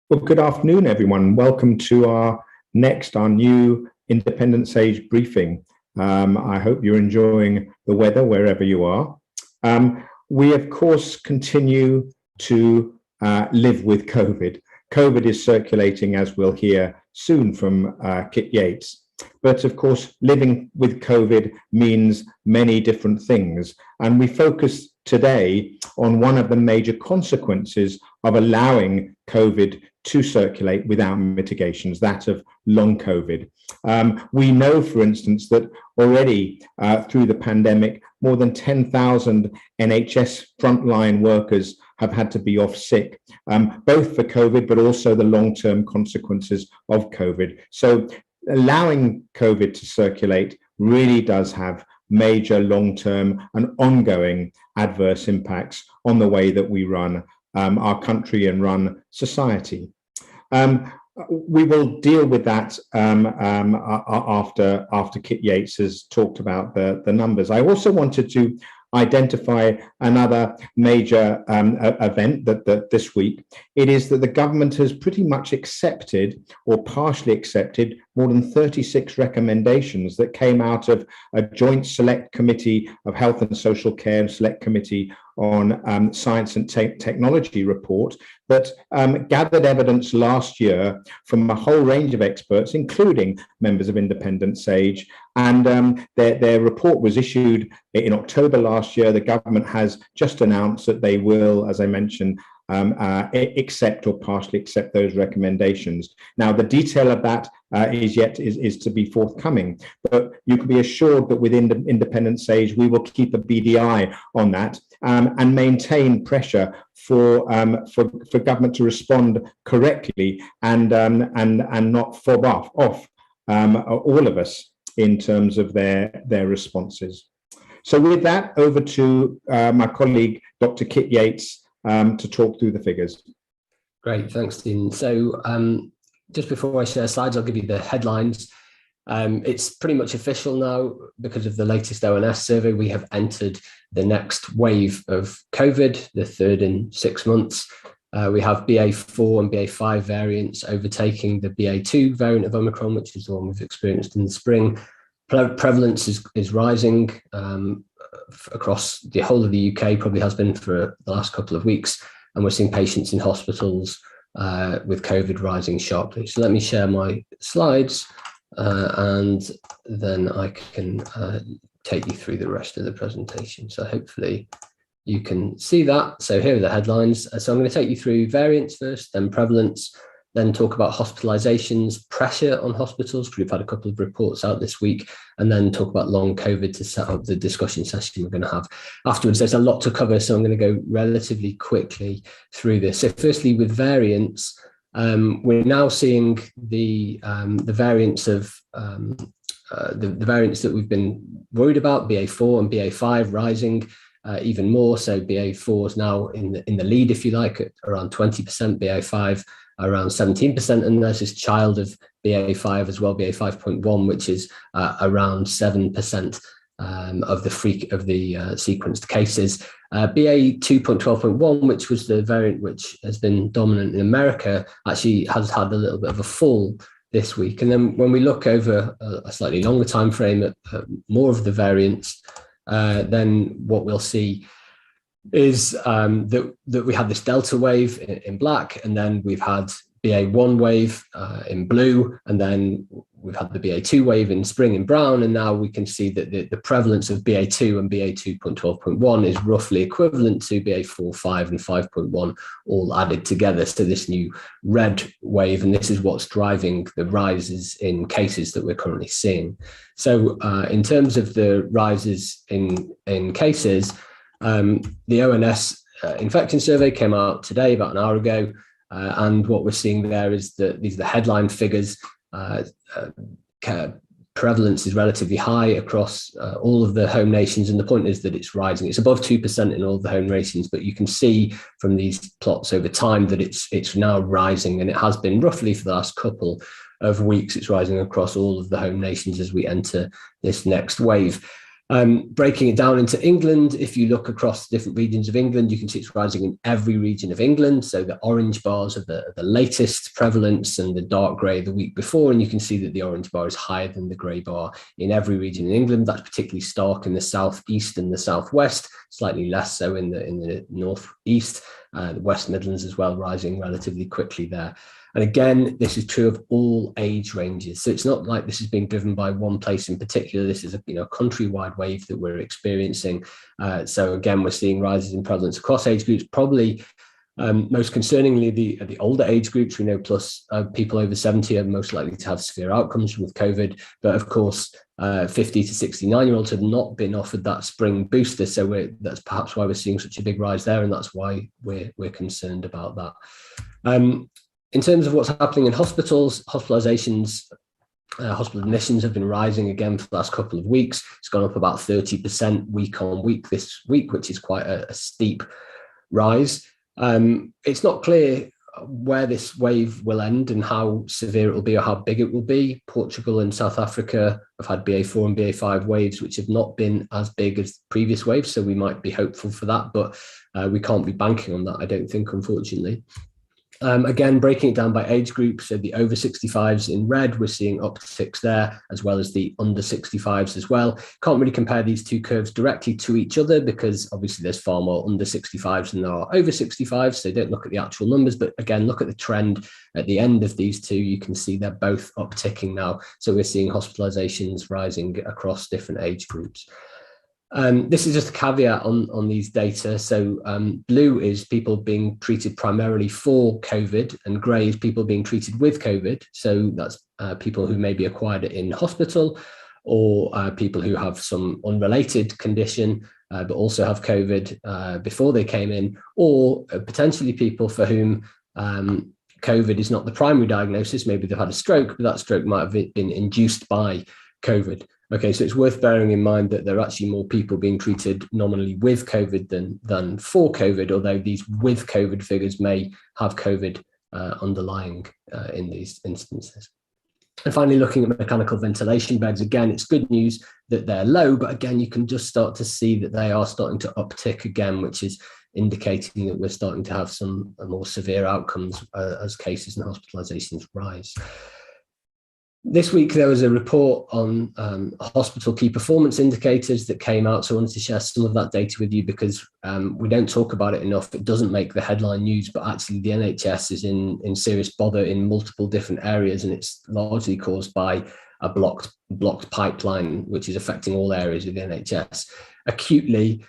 Well, good afternoon, everyone. Welcome to our new Independence Age briefing. I hope you're enjoying the weather wherever you are. We, of course, continue to live with COVID. COVID is circulating, as we'll hear soon from Kit Yates. But of course, living with COVID means many different things. And we focus today on one of the major consequences of allowing COVID to circulate without mitigations, that of long COVID. We know, for instance, that already through the pandemic, more than 10,000 NHS frontline workers have had to be off sick, both for COVID, but also the long-term consequences of COVID. So allowing COVID to circulate really does have major long-term and ongoing adverse impacts on the way that we run our country and run society. We will deal with that after Kit Yates has talked about the numbers. I also wanted to identify another major event that this week. It is that the government has pretty much accepted or partially accepted more than 36 recommendations that came out of a joint select committee of health and social care and select committee on science and technology report that gathered evidence last year from a whole range of experts, including members of Independence Age. And their report was issued in October last year. The government has just announced that they will, as I mentioned, accept or partially accept those recommendations. Now, the detail of that is to be forthcoming, but you can be assured that within the Independence Age, we will keep a beady eye on that and maintain pressure for government to respond correctly and not fob off all of us in terms of their responses. So with that, over to my colleague, Dr. Kit Yates, to talk through the figures. Great, thanks, Dean. So just before I share slides, I'll give you the headlines. It's pretty much official now because of the latest ONS survey. We have entered the next wave of COVID, the third in 6 months. We have BA4 and BA5 variants overtaking the BA2 variant of Omicron, which is the one we've experienced in the spring. Prevalence is rising across the whole of the UK, probably has been for the last couple of weeks, and we're seeing patients in hospitals with COVID rising sharply. So let me share my slides and then I can take you through the rest of the presentation. So hopefully you can see that. So here are the headlines. So I'm going to take you through variants first, then prevalence, then talk about hospitalizations, pressure on hospitals, because we've had a couple of reports out this week, and then talk about long COVID to set up the discussion session we're going to have afterwards. There's a lot to cover, so I'm going to go relatively quickly through this. So firstly, with variants, we're now seeing the variants of the variants that we've been worried about, BA4 and BA5 rising even more. So BA4 is now in the lead, if you like, at around 20%, BA5 around 17%, and there's this child of BA5 as well, BA5.1, which is around 7% of the sequenced cases. BA2.12.1, which was the variant which has been dominant in America, actually has had a little bit of a fall this week. And then when we look over a slightly longer time frame at more of the variants, then what we'll see is that we had this Delta wave in black, and then we've had BA1 wave in blue, and then we've had the BA2 wave in spring in brown, and now we can see that the prevalence of BA2 and BA2.12.1 is roughly equivalent to BA4, 5, and 5.1 all added together. So this new red wave, and this is what's driving the rises in cases that we're currently seeing. So in terms of the rises in cases, the ONS infection survey came out today, about an hour ago, and what we're seeing there is that these are the headline figures. Prevalence is relatively high across all of the home nations, and the point is that it's rising. It's above 2% in all of the home nations, but you can see from these plots over time that it's now rising, and it has been roughly for the last couple of weeks. It's rising across all of the home nations as we enter this next wave. Breaking it down into England, if you look across different regions of England, you can see it's rising in every region of England. So the orange bars are the latest prevalence and the dark grey the week before. And you can see that the orange bar is higher than the grey bar in every region in England. That's particularly stark in the southeast and the southwest, slightly less so in the northeast, the West Midlands as well, rising relatively quickly there. And again, this is true of all age ranges. So it's not like this is being driven by one place in particular. This is a countrywide wave that we're experiencing. So again, we're seeing rises in prevalence across age groups. Probably most concerningly, the older age groups, we know plus people over 70 are most likely to have severe outcomes with COVID. But of course, 50 to 69-year-olds have not been offered that spring booster. So that's perhaps why we're seeing such a big rise there. And that's why we're concerned about that. In terms of what's happening in hospitals, hospitalizations, hospital admissions have been rising again for the last couple of weeks. It's gone up about 30% week on week this week, which is quite a steep rise. It's not clear where this wave will end and how severe it will be or how big it will be. Portugal and South Africa have had BA4 and BA5 waves, which have not been as big as previous waves. So we might be hopeful for that, but we can't be banking on that, I don't think, unfortunately. Again, breaking it down by age group, so the over 65s in red, we're seeing upticks there, as well as the under 65s as well. Can't really compare these two curves directly to each other because obviously there's far more under 65s than there are over 65s, so don't look at the actual numbers, but again, look at the trend at the end of these two. You can see they're both upticking now. So we're seeing hospitalizations rising across different age groups. This is just a caveat on these data. So blue is people being treated primarily for COVID, and grey is people being treated with COVID. So that's people who maybe acquired it in hospital, or people who have some unrelated condition, but also have COVID before they came in, or potentially people for whom COVID is not the primary diagnosis. Maybe they've had a stroke, but that stroke might have been induced by COVID. Okay, so it's worth bearing in mind that there are actually more people being treated nominally with COVID than for COVID, although these with COVID figures may have COVID underlying in these instances. And finally, looking at mechanical ventilation beds, again, it's good news that they're low, but again, you can just start to see that they are starting to uptick again, which is indicating that we're starting to have some more severe outcomes as cases and hospitalizations rise. This week, there was a report on hospital key performance indicators that came out. So I wanted to share some of that data with you because we don't talk about it enough. It doesn't make the headline news, but actually the NHS is in serious bother in multiple different areas, and it's largely caused by a blocked pipeline, which is affecting all areas of the NHS. Acutely,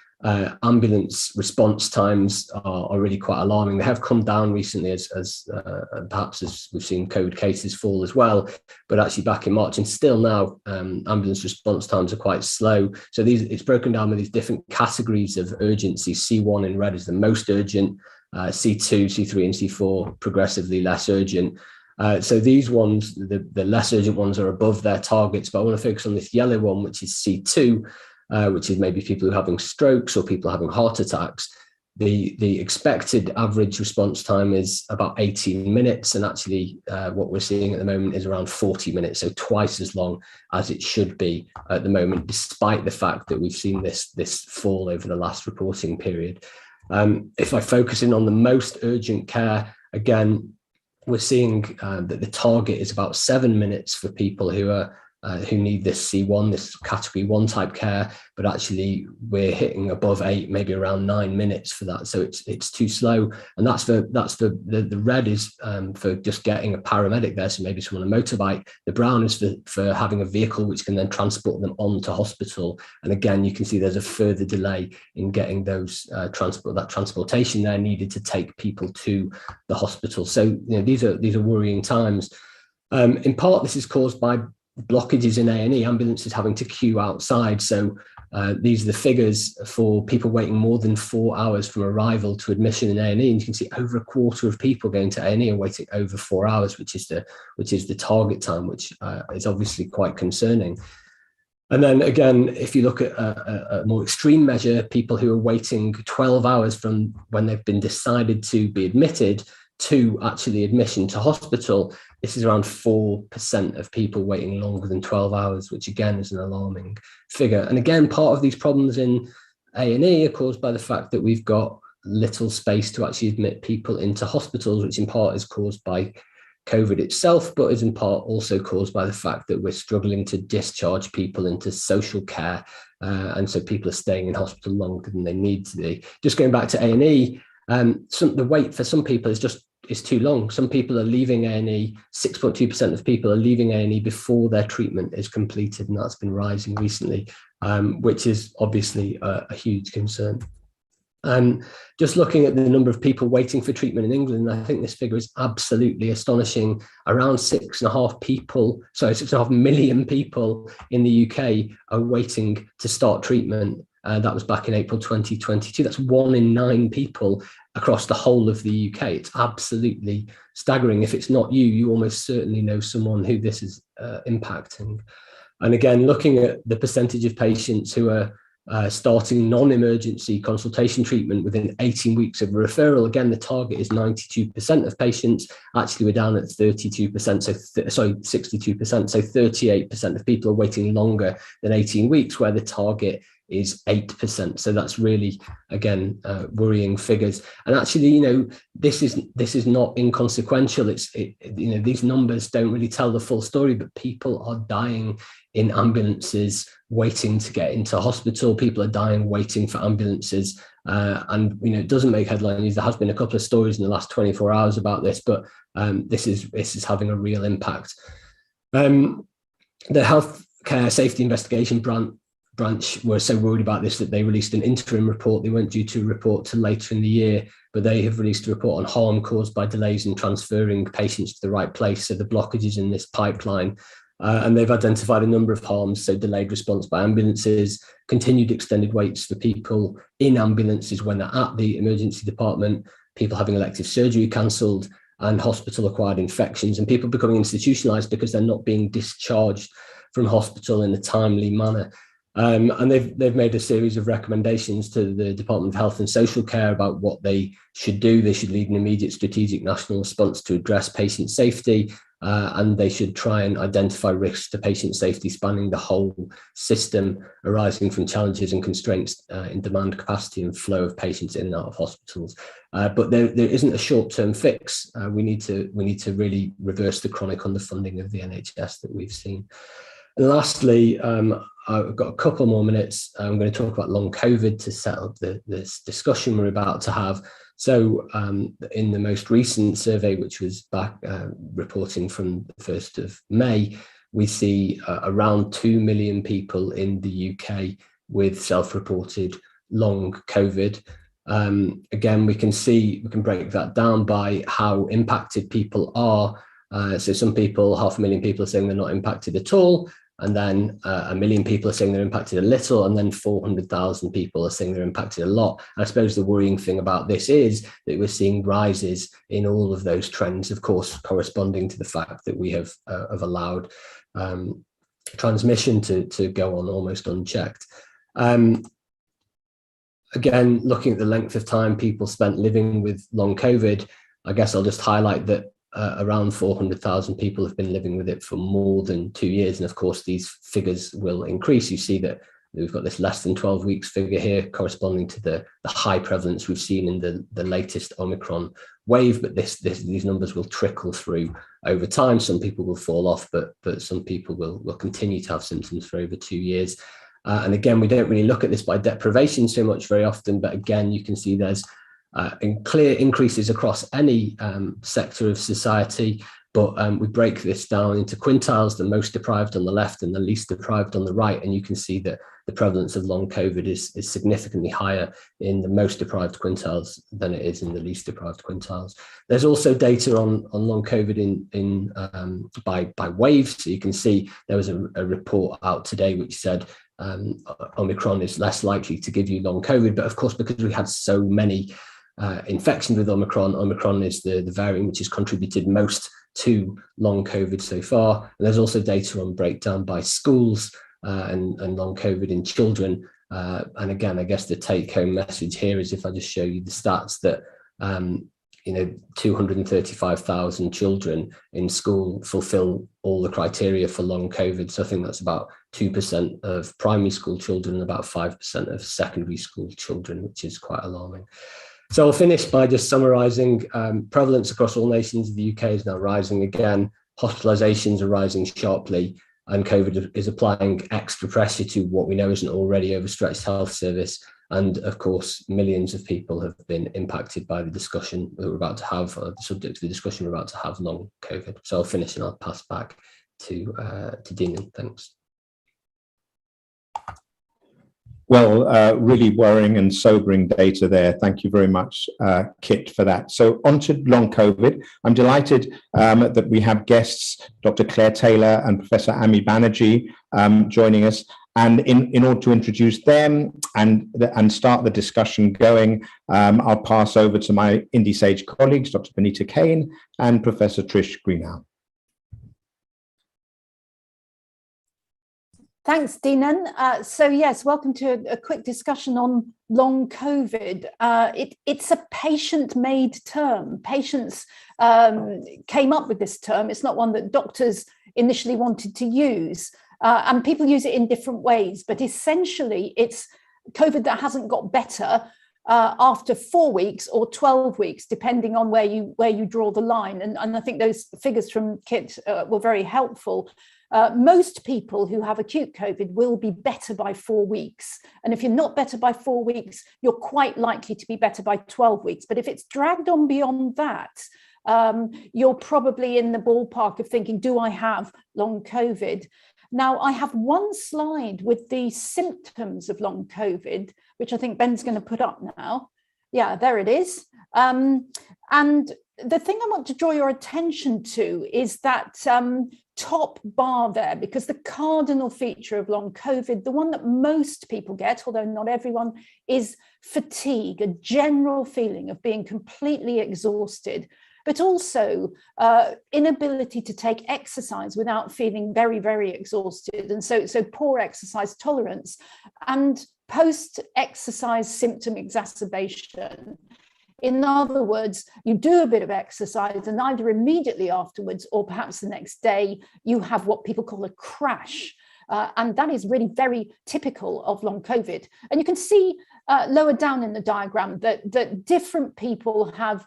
ambulance response times are really quite alarming. They have come down recently as perhaps as we've seen COVID cases fall as well, but actually back in March and still now ambulance response times are quite slow. So it's broken down with these different categories of urgency. C1 in red is the most urgent, C2, C3 and C4 progressively less urgent. So these ones, the less urgent ones, are above their targets, but I want to focus on this yellow one, which is C2, which is maybe people who are having strokes or people having heart attacks. The expected average response time is about 18 minutes, and actually what we're seeing at the moment is around 40 minutes, so twice as long as it should be at the moment, despite the fact that we've seen this fall over the last reporting period. If I focus in on the most urgent care, again, we're seeing that the target is about 7 minutes for people who need this C1, this category 1 type care, but actually we're hitting above 8, maybe around 9 minutes for that. So it's too slow. And the red is for just getting a paramedic there, so maybe someone on a motorbike. The brown is for having a vehicle which can then transport them on to hospital. And again, you can see there's a further delay in getting those transportation there needed to take people to the hospital. So these are worrying times. In part, this is caused by blockages in A&E, ambulances having to queue outside. So these are the figures for people waiting more than 4 hours from arrival to admission in A&E, and you can see over a quarter of people going to A&E are waiting over 4 hours, which is the target time, which is obviously quite concerning. And then again, if you look at a more extreme measure, people who are waiting 12 hours from when they've been decided to be admitted to actually admission to hospital, this is around 4% of people waiting longer than 12 hours, which again is an alarming figure. And again, part of these problems in A&E are caused by the fact that we've got little space to actually admit people into hospitals, which in part is caused by COVID itself, but is in part also caused by the fact that we're struggling to discharge people into social care. And so people are staying in hospital longer than they need to be. Just going back to A&E, the wait for some people is too long. Some people are leaving A&E, 6.2% of people are leaving A&E before their treatment is completed, and that's been rising recently, which is obviously a huge concern. Just looking at the number of people waiting for treatment in England, I think this figure is absolutely astonishing. Around 6.5 million people in the UK are waiting to start treatment. That was back in April 2022. That's 1 in 9 people across the whole of the UK. It's absolutely staggering. If it's not you, you almost certainly know someone who this is impacting. And again, looking at the percentage of patients who are starting non-emergency consultation treatment within 18 weeks of a referral, again, the target is 92% of patients. Actually, we're down at 32%, 62%, so 38% of people are waiting longer than 18 weeks, where the target is 8%. So that's really, again, worrying figures. And actually, this is not inconsequential. These numbers don't really tell the full story, but people are dying in ambulances waiting to get into hospital. People are dying waiting for ambulances. And it doesn't make headline news. There has been a couple of stories in the last 24 hours about this, but this is having a real impact. The Healthcare Safety Investigation branch were so worried about this that they released an interim report. They weren't due to report till later in the year, but they have released a report on harm caused by delays in transferring patients to the right place, so the blockages in this pipeline. And they've identified a number of harms, so delayed response by ambulances, continued extended waits for people in ambulances when they're at the emergency department, people having elective surgery cancelled, and hospital-acquired infections, and people becoming institutionalised because they're not being discharged from hospital in a timely manner. And they've made a series of recommendations to the Department of Health and Social Care about what they should do. They should lead an immediate strategic national response to address patient safety, and they should try and identify risks to patient safety spanning the whole system arising from challenges and constraints in demand, capacity and flow of patients in and out of hospitals. But there isn't a short-term fix. We need to really reverse the chronic underfunding of the NHS that we've seen. And lastly, I've got a couple more minutes. I'm going to talk about long COVID to set up this discussion we're about to have. So in the most recent survey, which was back reporting from the 1st of May, we see around 2 million people in the UK with self-reported long COVID. Again, we can break that down by how impacted people are. So some people, 500,000 people are saying they're not impacted at all. And then 1 million people are saying they're impacted a little, and then 400,000 people are saying they're impacted a lot. And I suppose the worrying thing about this is that we're seeing rises in all of those trends, of course, corresponding to the fact that we have allowed transmission to go on almost unchecked. Again, looking at the length of time people spent living with long COVID, I guess I'll just highlight that around 400,000 people have been living with it for more than 2 years. And of course, these figures will increase. You see that we've got this less than 12 weeks figure here corresponding to the high prevalence we've seen in the latest Omicron wave. But these numbers will trickle through over time. Some people will fall off, but some people will continue to have symptoms for over 2 years. And again, we don't really look at this by deprivation so much very often. But again, you can see there's clear increases across any sector of society, but we break this down into quintiles, the most deprived on the left and the least deprived on the right, and you can see that the prevalence of long COVID is significantly higher in the most deprived quintiles than it is in the least deprived quintiles. There's also data on long COVID by waves, so you can see there was a report out today which said Omicron is less likely to give you long COVID, but of course, because we had so many infections with Omicron is the variant which has contributed most to long COVID so far. And there's also data on breakdown by schools and long COVID in children. And again, I guess the take-home message here is, if I just show you the stats, that 235,000 children in school fulfill all the criteria for long COVID. So I think that's about 2% of primary school children and about 5% of secondary school children, which is quite alarming. So I'll finish by just summarising. Prevalence across all nations of the UK is now rising again. Hospitalizations are rising sharply, and COVID is applying extra pressure to what we know is an already overstretched health service. And of course, millions of people have been impacted by the discussion that we're about to have, the subject of the discussion we're about to have, long COVID. So I'll finish and I'll pass back to Deenan. Thanks. Well, really worrying and sobering data there. Thank you very much, Kit, for that. So on to long COVID. I'm delighted that we have guests, Dr. Claire Taylor and Professor Banerjee, joining us. And in order to introduce them and start the discussion going, I'll pass over to my Indie Sage colleagues, Dr. Binita Kane and Professor Trish Greenhalgh. Thanks, Deenan. So yes, welcome to a quick discussion on long COVID. It's a patient-made term. Patients came up with this term. It's not one that doctors initially wanted to use. And people use it in different ways, but essentially it's COVID that hasn't got better after 4 weeks or 12 weeks, depending on where you draw the line. And I think those figures from Kit were very helpful. Most people who have acute COVID will be better by 4 weeks. And if you're not better by 4 weeks, you're quite likely to be better by 12 weeks. But if it's dragged on beyond that, you're probably in the ballpark of thinking, do I have long COVID? Now, I have one slide with the symptoms of long COVID, which I think Ben's going to put up now. Yeah, there it is. And the thing I want to draw your attention to is that top bar there, because the cardinal feature of long COVID, the one that most people get, although not everyone, is fatigue, a general feeling of being completely exhausted, but also inability to take exercise without feeling very, very exhausted. And so poor exercise tolerance and post-exercise symptom exacerbation. In other words, you do a bit of exercise and either immediately afterwards or perhaps the next day, you have what people call a crash. And that is really very typical of long COVID. And you can see lower down in the diagram that different people have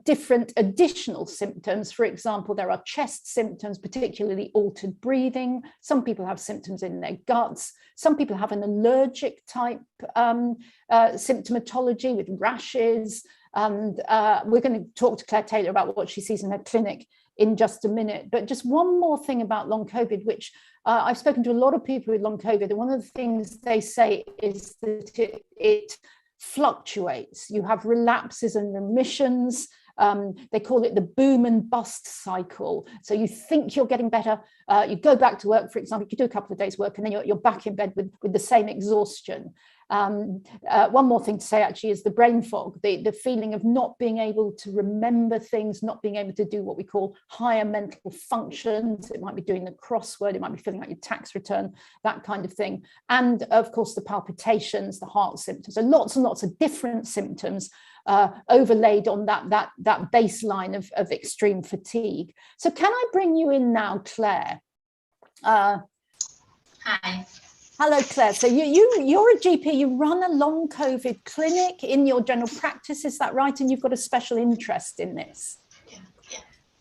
different additional symptoms. For example, there are chest symptoms, particularly altered breathing. Some people have symptoms in their guts. Some people have an allergic type symptomatology with rashes. And we're going to talk to Claire Taylor about what she sees in her clinic in just a minute. But just one more thing about long COVID, which I've spoken to a lot of people with long COVID, and one of the things they say is that it fluctuates. You have relapses and remissions. They call it the boom and bust cycle. So you think you're getting better, you go back to work, for example, you do a couple of days work and then you're back in bed with the same exhaustion. One more thing to say actually is the brain fog, the feeling of not being able to remember things, not being able to do what we call higher mental functions. It might be doing the crossword, it might be filling out your tax return, that kind of thing. And of course, the palpitations, the heart symptoms. So lots and lots of different symptoms overlaid on that baseline of extreme fatigue. So can I bring you in now, Claire? Hi. Hello, Claire. So you're a GP, you run a long COVID clinic in your general practice, is that right? And you've got a special interest in this. Yeah.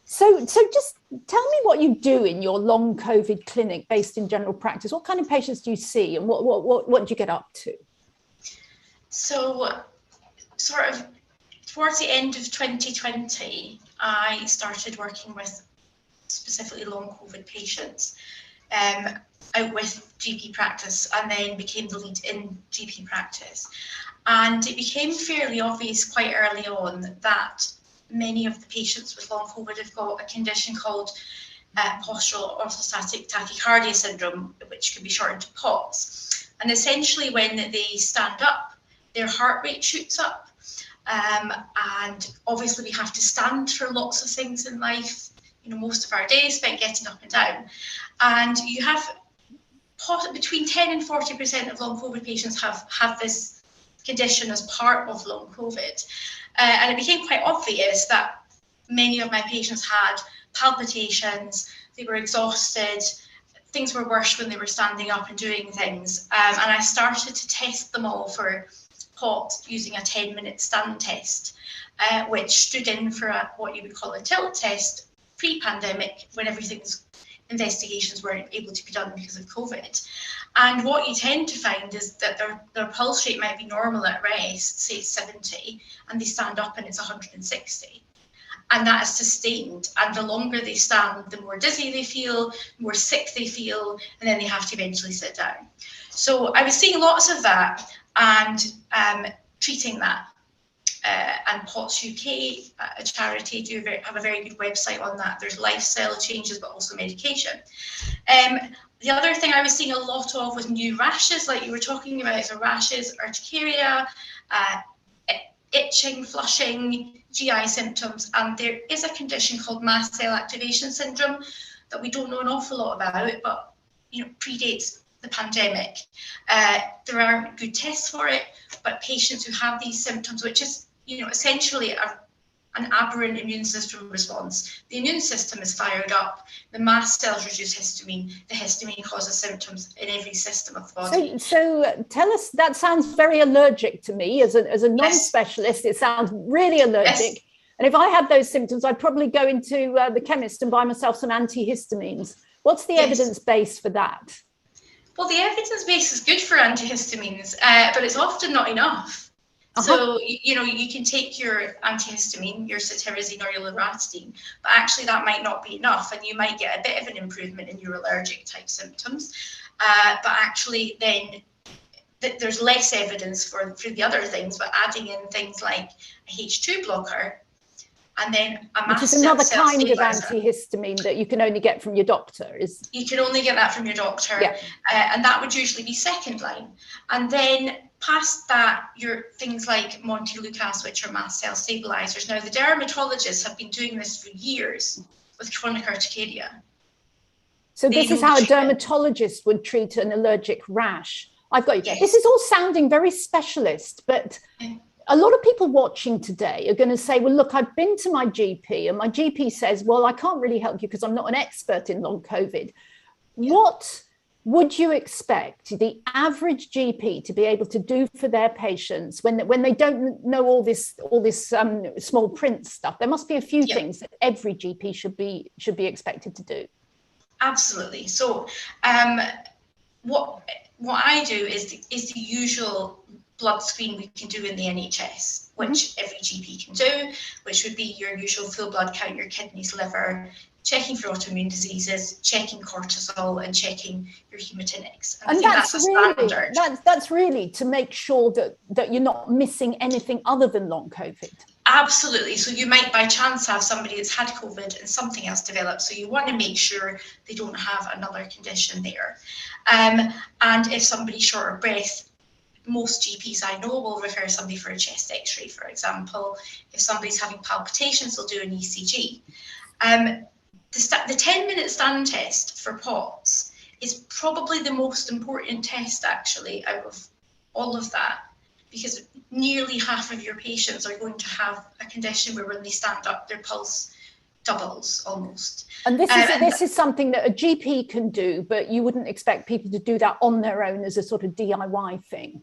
So just tell me what you do in your long COVID clinic based in general practice. What kind of patients do you see and what do you get up to? So sort of towards the end of 2020, I started working with specifically long COVID patients out with GP practice, and then became the lead in GP practice. And it became fairly obvious quite early on that many of the patients with long COVID have got a condition called postural orthostatic tachycardia syndrome, which can be shortened to POTS. And essentially when they stand up, their heart rate shoots up. And obviously we have to stand for lots of things in life. You know, most of our days spent getting up and down. And you have between 10 and 40% of long COVID patients have this condition as part of long COVID. And it became quite obvious that many of my patients had palpitations, they were exhausted, things were worse when they were standing up and doing things. And I started to test them all for POTS using a 10-minute stand test, which stood in for what you would call a tilt test pre-pandemic, when investigations weren't able to be done because of COVID. And what you tend to find is that their pulse rate might be normal at rest, say 70, and they stand up and it's 160. And that is sustained. And the longer they stand, the more dizzy they feel, more sick they feel, and then they have to eventually sit down. So I was seeing lots of that and treating that. And POTS UK, a charity, have a very good website on that. There's lifestyle changes, but also medication. The other thing I was seeing a lot of was new rashes, like you were talking about, so rashes, urticaria, itching, flushing, GI symptoms, and there is a condition called mast cell activation syndrome that we don't know an awful lot about, but predates the pandemic. There aren't good tests for it, but patients who have these symptoms, which is essentially an aberrant immune system response. The immune system is fired up, the mast cells reduce histamine, the histamine causes symptoms in every system of the body. So tell us, that sounds very allergic to me. As a non-specialist, it sounds really allergic. Yes. And if I had those symptoms, I'd probably go into the chemist and buy myself some antihistamines. What's the evidence base for that? Well, the evidence base is good for antihistamines, but it's often not enough. So, you can take your antihistamine, your cetirizine or your loratadine, but actually that might not be enough, and you might get a bit of an improvement in your allergic type symptoms. But actually then there's less evidence for the other things, but adding in things like a H2 blocker and then a mast cell, which is another kind of antihistamine that you can only get from your doctor. You can only get that from your doctor, and that would usually be second line. And then past that, your things like Montelukast, which are mast cell stabilizers. Now, the dermatologists have been doing this for years with chronic urticaria. So this is how a dermatologist would treat an allergic rash. I've got you. Yes. This is all sounding very specialist, but a lot of people watching today are going to say, well, look, I've been to my GP and my GP says, well, I can't really help you because I'm not an expert in long COVID. Yeah. What would you expect the average GP to be able to do for their patients when they don't know all this small print stuff? There must be a few things that every GP should be expected to do. Absolutely. So what I do is the usual blood screen we can do in the NHS, which every GP can do, which would be your usual full blood count, your kidneys, liver, checking for autoimmune diseases, checking cortisol, and checking your hematinics. And I think that's a standard. That's really to make sure that you're not missing anything other than long COVID. Absolutely. So you might by chance have somebody that's had COVID and something else developed. So you want to make sure they don't have another condition there. And if somebody's short of breath, most GPs I know will refer somebody for a chest x-ray, for example. If somebody's having palpitations, they'll do an ECG. The 10-minute stand test for POTS is probably the most important test, actually, out of all of that, because nearly half of your patients are going to have a condition where when they stand up, their pulse doubles almost. And this is something that a GP can do, but you wouldn't expect people to do that on their own as a sort of DIY thing.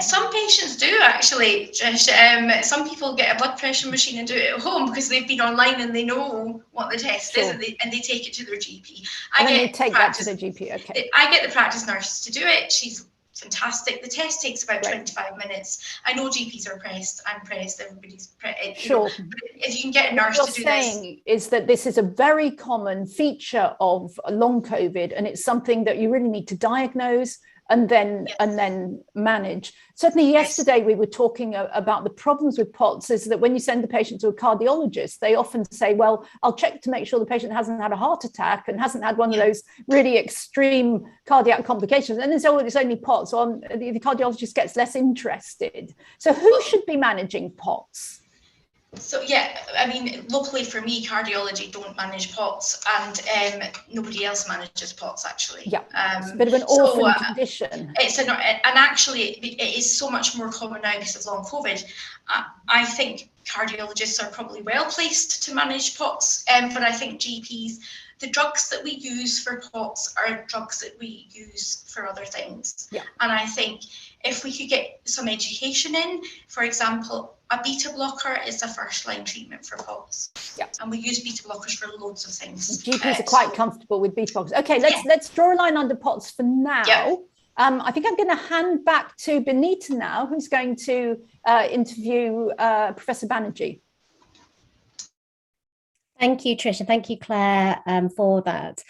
Some patients do, actually, Trish. Some people get a blood pressure machine and do it at home because they've been online and they know what the test is, and they take it to their GP. They take that to their GP, okay. I get the practice nurse to do it. She's fantastic. The test takes about 25 minutes. I know GPs are pressed. I'm pressed. Everybody's pressed. Sure. If you can get a nurse to do this. What you're saying is that this is a very common feature of long COVID, and it's something that you really need to diagnose and then manage. Certainly yesterday we were talking about the problems with POTS is that when you send the patient to a cardiologist, they often say, well, I'll check to make sure the patient hasn't had a heart attack and hasn't had one of those really extreme cardiac complications. And it's only POTS, so the cardiologist gets less interested. So who should be managing POTS? So yeah, I mean, locally for me, cardiology don't manage POTS, and nobody else manages POTS actually. Yeah, it's a bit of an orphan condition. And actually, it is so much more common now because of long COVID. I think cardiologists are probably well placed to manage POTS, but I think GPs, the drugs that we use for POTS are drugs that we use for other things. Yeah. And I think if we could get some education in, for example, a beta blocker is the first line treatment for POTS. Yeah. And we use beta blockers for loads of things. GPs are quite comfortable with beta blockers. Okay, let's draw a line under POTS for now. Yeah. I think I'm going to hand back to Binita now, who's going to interview Professor Banerjee. Thank you, Trish, and thank you, Claire, for that.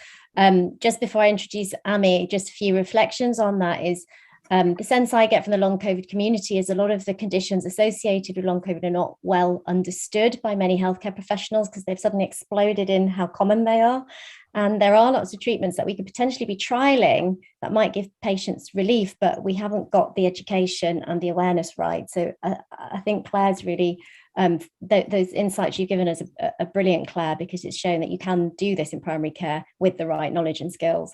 Just before I introduce Ami, just a few reflections on that is the sense I get from the long COVID community is a lot of the conditions associated with long COVID are not well understood by many healthcare professionals because they've suddenly exploded in how common they are. And there are lots of treatments that we could potentially be trialing that might give patients relief, but we haven't got the education and the awareness right. So I think Claire's really, those insights you've given us are brilliant, Claire, because it's shown that you can do this in primary care with the right knowledge and skills.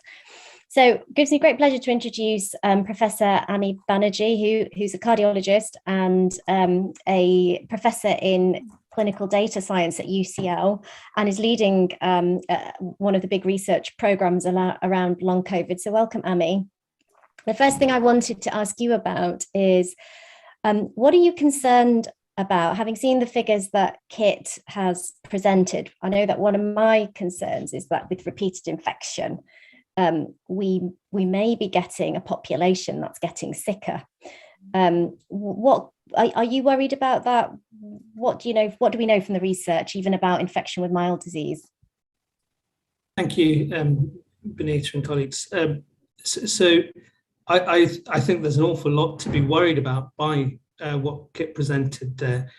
So it gives me great pleasure to introduce Professor Ami Banerjee, who's a cardiologist and a professor in clinical data science at UCL, and is leading one of the big research programs around long COVID. So welcome, Ami. The first thing I wanted to ask you about is, what are you concerned about, having seen the figures that Kit has presented? I know that one of my concerns is that with repeated infection, we may be getting a population that's getting sicker. What are you worried about that? What do you know? What do we know from the research, even about infection with mild disease? Thank you, Binita and colleagues. So I think there's an awful lot to be worried about by what Kit presented there.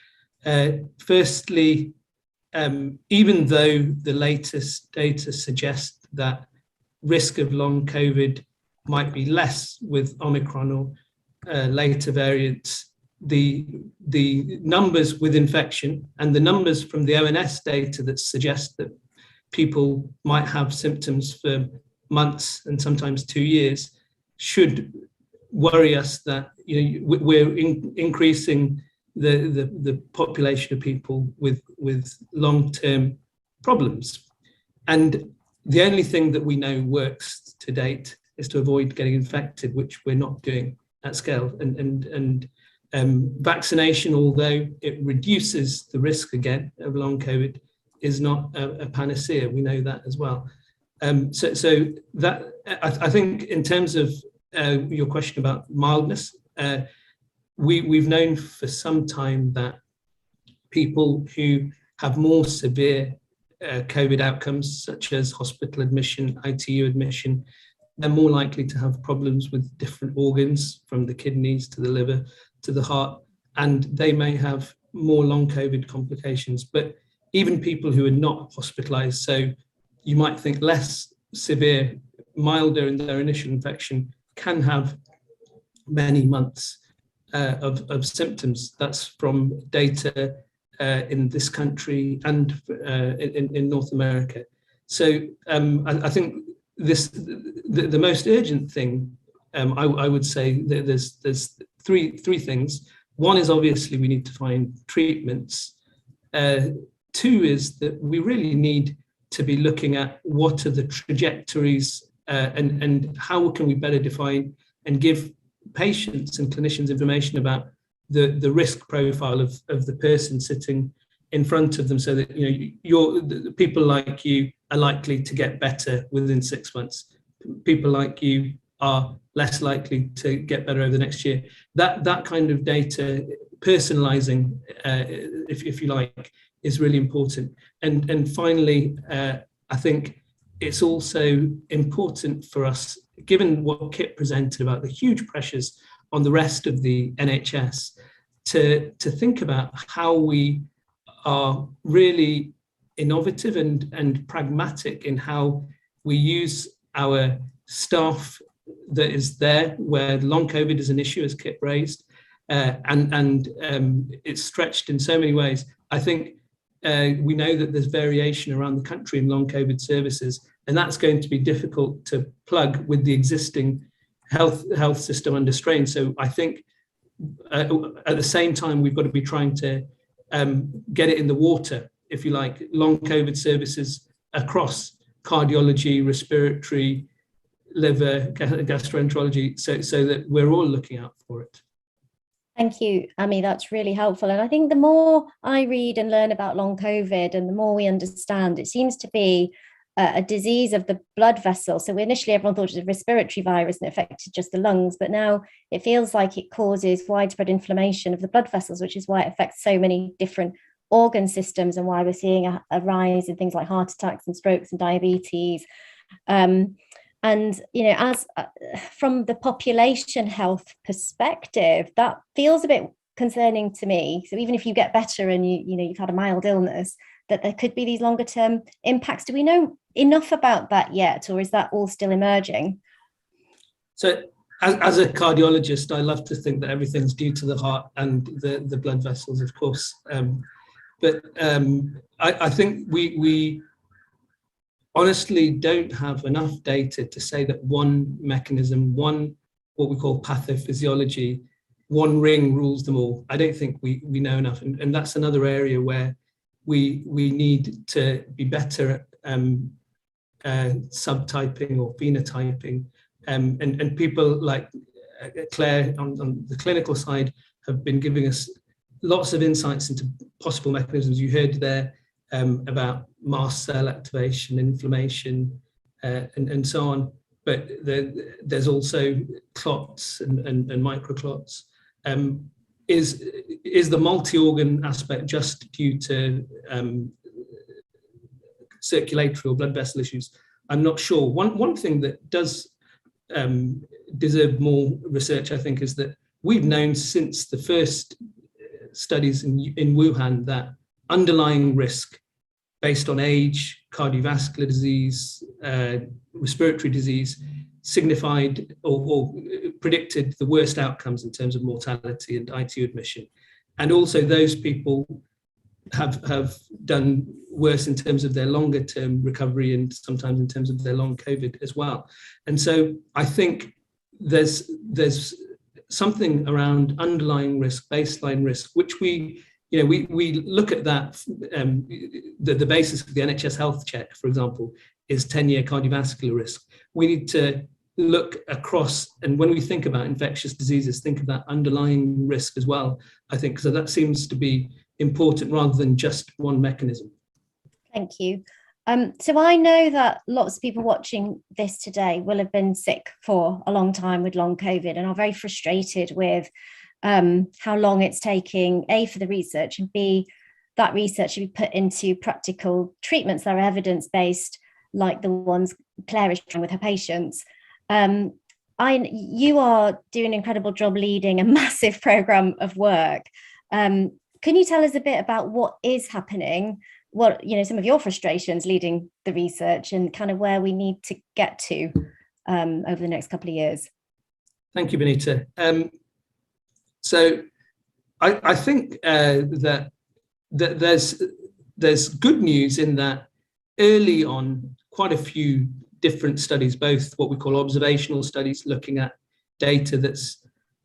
Firstly, even though the latest data suggests that risk of long COVID might be less with Omicron or later variants, the numbers with infection and the numbers from the ONS data that suggest that people might have symptoms for months and sometimes 2 years should worry us that we're increasing the population of people with long-term problems. And the only thing that we know works to date is to avoid getting infected, which we're not doing at scale. And vaccination, although it reduces the risk again of long COVID, is not a panacea. We know that as well. So that I think in terms of your question about mildness, we've known for some time that people who have more severe COVID outcomes, such as hospital admission, ITU admission, they're more likely to have problems with different organs, from the kidneys to the liver to the heart, and they may have more long COVID complications. But even people who are not hospitalized, so you might think less severe, milder in their initial infection, can have many months of symptoms. That's from data in this country and in North America. So I think the most urgent thing, I would say that there's three things. One is obviously we need to find treatments. Two is that we really need to be looking at what are the trajectories and how can we better define and give patients and clinicians information about the risk profile of the person sitting in front of them, so that the people like you are likely to get better within 6 months. People like you are less likely to get better over the next year. That kind of data, personalizing, if you like, is really important. And finally, I think it's also important for us, given what Kit presented about the huge pressures on the rest of the NHS, to think about how we are really innovative and pragmatic in how we use our staff that is there, where long COVID is an issue, as Kit raised, and it's stretched in so many ways. I think we know that there's variation around the country in long COVID services, and that's going to be difficult to plug with the existing health system under strain. So I think at the same time, we've got to be trying to get it in the water, if you like, long COVID services across cardiology, respiratory, liver, gastroenterology, so that we're all looking out for it. Thank you, Ami. That's really helpful. And I think the more I read and learn about long COVID and the more we understand, it seems to be a disease of the blood vessel. So initially everyone thought it was a respiratory virus and it affected just the lungs, but now it feels like it causes widespread inflammation of the blood vessels, which is why it affects so many different organ systems and why we're seeing a rise in things like heart attacks and strokes and diabetes. And, you know, as from the population health perspective, that feels a bit concerning to me. So even if you get better and you've had a mild illness, that there could be these longer term impacts. Do we know enough about that yet, or is that all still emerging? So as a cardiologist, I love to think that everything's due to the heart and the blood vessels, of course. But I think we honestly don't have enough data to say that one mechanism, one what we call pathophysiology, one ring rules them all. I don't think we know enough, and that's another area where we need to be better at subtyping or phenotyping, and people like Claire on the clinical side have been giving us lots of insights into possible mechanisms. You heard there about mast cell activation, inflammation, and so on. But there's also clots and microclots. Is the multi-organ aspect just due to circulatory or blood vessel issues? I'm not sure. One thing that does deserve more research, I think, is that we've known since the first studies in Wuhan that underlying risk based on age, cardiovascular disease, respiratory disease, signified or predicted the worst outcomes in terms of mortality and ITU admission. And also those people have done worse in terms of their longer term recovery and sometimes in terms of their long COVID as well. And so I think there's something around underlying risk, baseline risk, which we look at that. The basis of the NHS health check, for example, is 10-year cardiovascular risk. We need to look across, and when we think about infectious diseases, think of that underlying risk as well, I think, so that seems to be important rather than just one mechanism. Thank you. So I know that lots of people watching this today will have been sick for a long time with long COVID and are very frustrated with how long it's taking, A, for the research, and B, that research should be put into practical treatments that are evidence-based, like the ones Claire is trying with her patients. You are doing an incredible job leading a massive program of work. Can you tell us a bit about what is happening, what, some of your frustrations leading the research and kind of where we need to get to over the next couple of years? Thank you, Binita. So I think that there's good news in that early on, quite a few different studies, both what we call observational studies, looking at data that's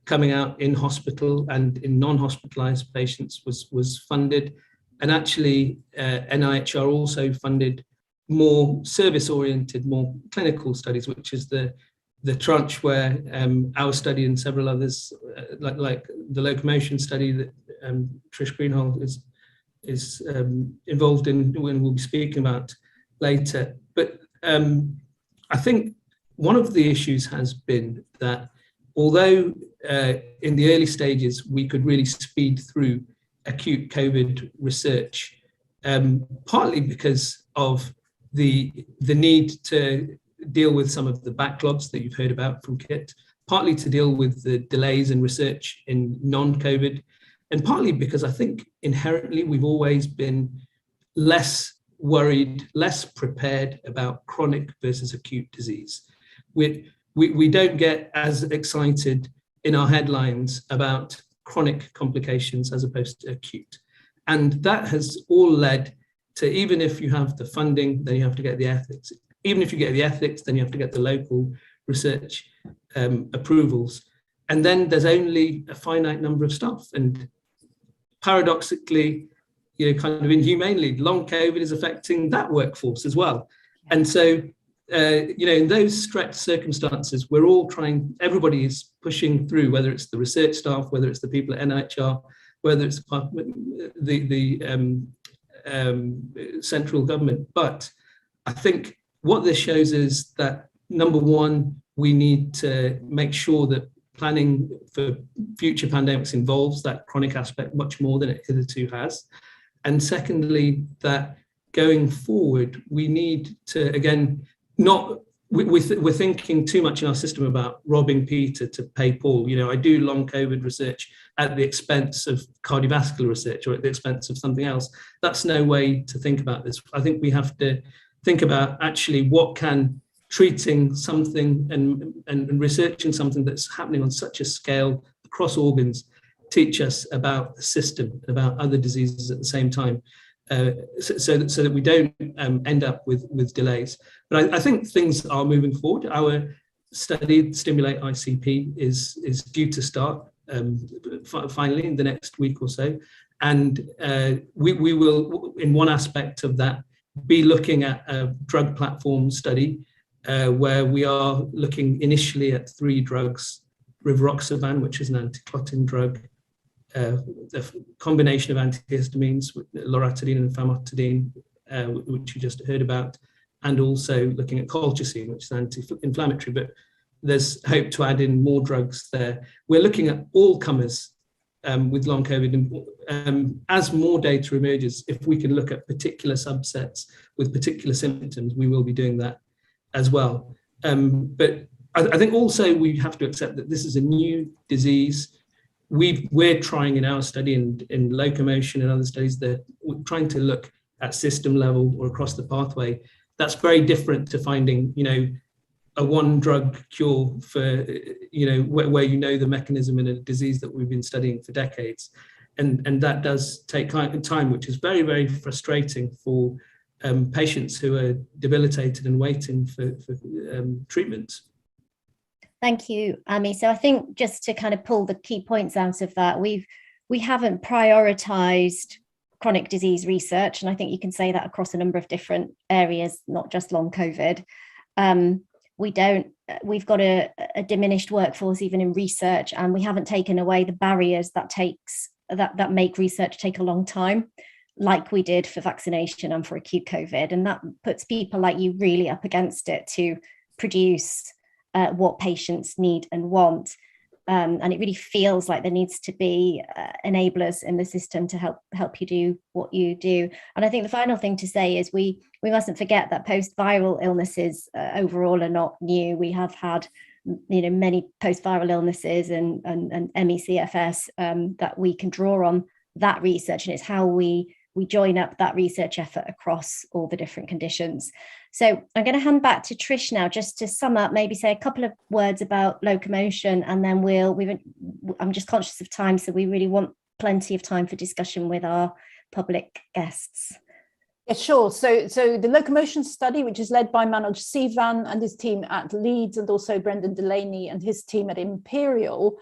coming out in hospital and in non-hospitalized patients was funded. And actually NIHR also funded more service-oriented, more clinical studies, which is the tranche where our study and several others, like the locomotion study that Trish Greenhalgh is involved in, when we'll be speaking about later. But I think one of the issues has been that although in the early stages we could really speed through acute COVID research, partly because of the need to deal with some of the backlogs that you've heard about from Kit, partly to deal with the delays in research in non-COVID, and partly because I think inherently we've always been less worried, less prepared about chronic versus acute disease. We don't get as excited in our headlines about chronic complications as opposed to acute. And that has all led to, even if you have the funding, then you have to get the ethics. Even if you get the ethics, then you have to get the local research approvals. And then there's only a finite number of staff. And paradoxically, kind of inhumanely, long COVID is affecting that workforce as well. And so, in those stretched circumstances, we're all trying, everybody is pushing through, whether it's the research staff, whether it's the people at NIHR, whether it's the central government. But I think what this shows is that, number one, we need to make sure that planning for future pandemics involves that chronic aspect much more than it hitherto has. And secondly, that going forward, we need to, again, we're thinking too much in our system about robbing Peter to pay Paul. I do long COVID research at the expense of cardiovascular research or at the expense of something else. That's no way to think about this. I think we have to think about actually what can treating something and researching something that's happening on such a scale across organs teach us about the system, about other diseases at the same time, so that we don't end up with delays. But I think things are moving forward. Our study, Stimulate ICP, is due to start finally in the next week or so. And we will, in one aspect of that, be looking at a drug platform study where we are looking initially at 3 drugs: rivaroxaban, which is an anti-clotting drug, the combination of antihistamines, loratadine and famotidine, which you just heard about, and also looking at colchicine, which is anti-inflammatory, but there's hope to add in more drugs there. We're looking at all comers with long COVID, and as more data emerges, if we can look at particular subsets with particular symptoms, we will be doing that as well. But I think also we have to accept that this is a new disease. We're trying in our study and in locomotion and other studies that we're trying to look at system level or across the pathway. That's very different to finding, a one drug cure for, where the mechanism in a disease that we've been studying for decades. And that does take time, which is very, very frustrating for patients who are debilitated and waiting for treatment. Thank you, Ami. So I think just to kind of pull the key points out of that, we haven't prioritized chronic disease research, and I think you can say that across a number of different areas, not just long COVID. We've got a diminished workforce even in research, and we haven't taken away the barriers that make research take a long time, like we did for vaccination and for acute COVID. And that puts people like you really up against it to produce what patients need and want. And it really feels like there needs to be enablers in the system to help you do what you do. And I think the final thing to say is we mustn't forget that post-viral illnesses overall are not new. We have had many post-viral illnesses and MECFS that we can draw on that research, and it's how we join up that research effort across all the different conditions. So I'm going to hand back to Trish now, just to sum up, maybe say a couple of words about locomotion, and then I'm just conscious of time, so we really want plenty of time for discussion with our public guests. Yeah, sure. So the locomotion study, which is led by Manoj Sivan and his team at Leeds, and also Brendan Delaney and his team at Imperial,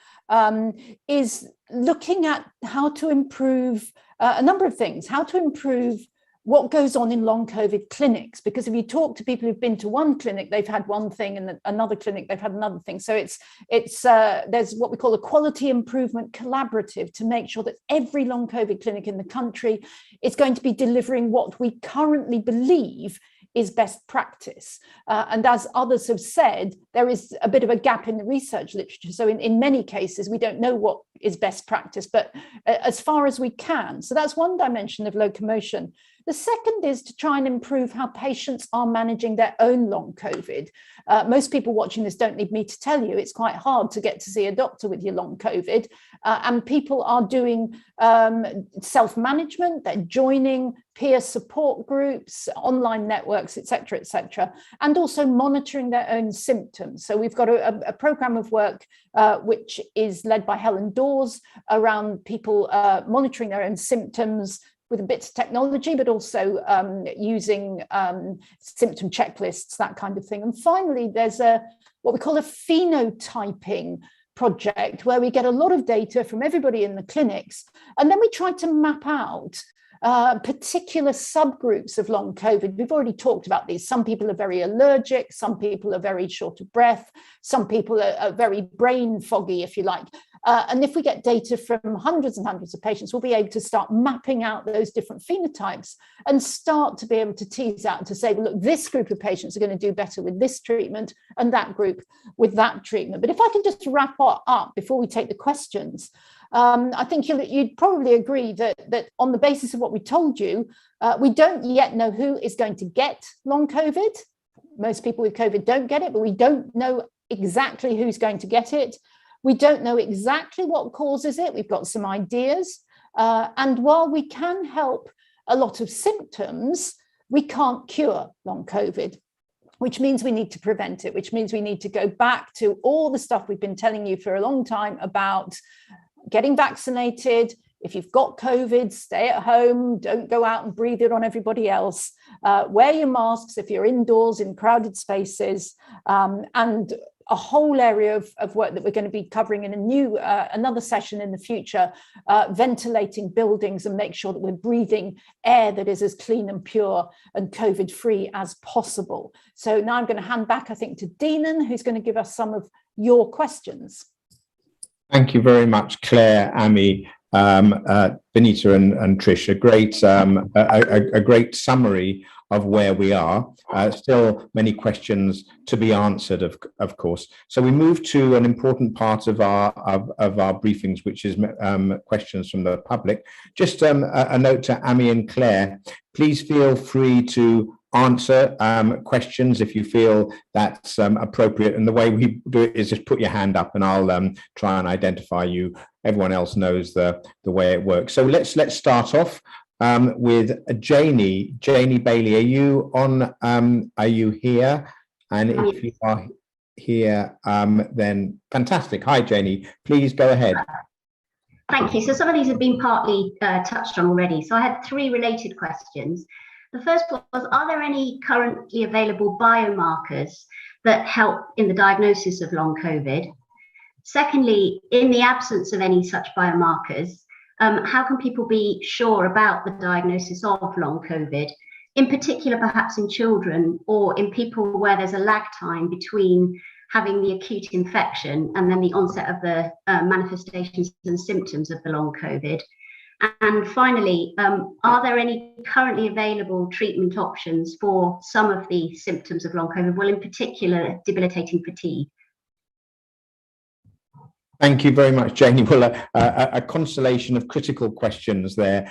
is looking at how to improve a number of things, how to improve what goes on in long COVID clinics, because if you talk to people who've been to one clinic, they've had one thing, and another clinic, they've had another thing. So there's what we call a quality improvement collaborative to make sure that every long COVID clinic in the country is going to be delivering what we currently believe is best practice. And as others have said, there is a bit of a gap in the research literature. So in many cases, we don't know what is best practice, but as far as we can. So that's one dimension of locomotion. The second is to try and improve how patients are managing their own long COVID. Most people watching this don't need me to tell you, it's quite hard to get to see a doctor with your long COVID. And people are doing self-management, they're joining peer support groups, online networks, et cetera, and also monitoring their own symptoms. So we've got a program of work which is led by Helen Dawes around people monitoring their own symptoms, with a bit of technology, but also using symptom checklists, that kind of thing. And finally, there's what we call a phenotyping project, where we get a lot of data from everybody in the clinics, and then we try to map out particular subgroups of long COVID. We've already talked about these. Some people are very allergic, some people are very short of breath, some people are very brain foggy, if you like. And if we get data from hundreds and hundreds of patients, we'll be able to start mapping out those different phenotypes and start to be able to tease out and to say, well, look, this group of patients are going to do better with this treatment and that group with that treatment. But if I can just wrap up before we take the questions, I think you'd probably agree that on the basis of what we told you, we don't yet know who is going to get long COVID. Most people with COVID don't get it, but we don't know exactly who's going to get it. We don't know exactly what causes it. We've got some ideas. And while we can help a lot of symptoms, we can't cure long COVID, which means we need to prevent it, which means we need to go back to all the stuff we've been telling you for a long time about getting vaccinated. If you've got COVID, stay at home, don't go out and breathe it on everybody else. Wear your masks if you're indoors in crowded spaces, and a whole area of work that we're going to be covering in another session in the future, ventilating buildings and make sure that we're breathing air that is as clean and pure and COVID-free as possible. So now I'm going to hand back, I think, to Deenan, who's going to give us some of your questions. Thank you very much, Claire, Ami, Binita and Trish. A great summary of where we are. Still many questions to be answered, of course. So we move to an important part of our briefings, which is questions from the public. Just a note to Ami and Claire, please feel free to answer questions if you feel that's appropriate. And the way we do it is just put your hand up and I'll try and identify you. Everyone else knows the way it works. So let's start off with Janie Bailey. Are you on? Are you here? And if you are here, then fantastic. Hi, Janie. Please go ahead. Thank you. So some of these have been partly touched on already. So I had 3 related questions. The first one was, are there any currently available biomarkers that help in the diagnosis of long COVID? Secondly, in the absence of any such biomarkers, how can people be sure about the diagnosis of long COVID, in particular perhaps in children or in people where there's a lag time between having the acute infection and then the onset of the manifestations and symptoms of the long COVID? And finally, are there any currently available treatment options for some of the symptoms of long COVID, well, in particular, debilitating fatigue? Thank you very much, Janie. Well, a constellation of critical questions there.